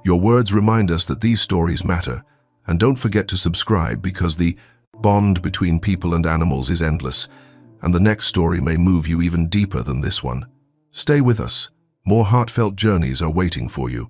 Your words remind us that these stories matter. And don't forget to subscribe, because the bond between people and animals is endless, and the next story may move you even deeper than this one. Stay with us. More heartfelt journeys are waiting for you.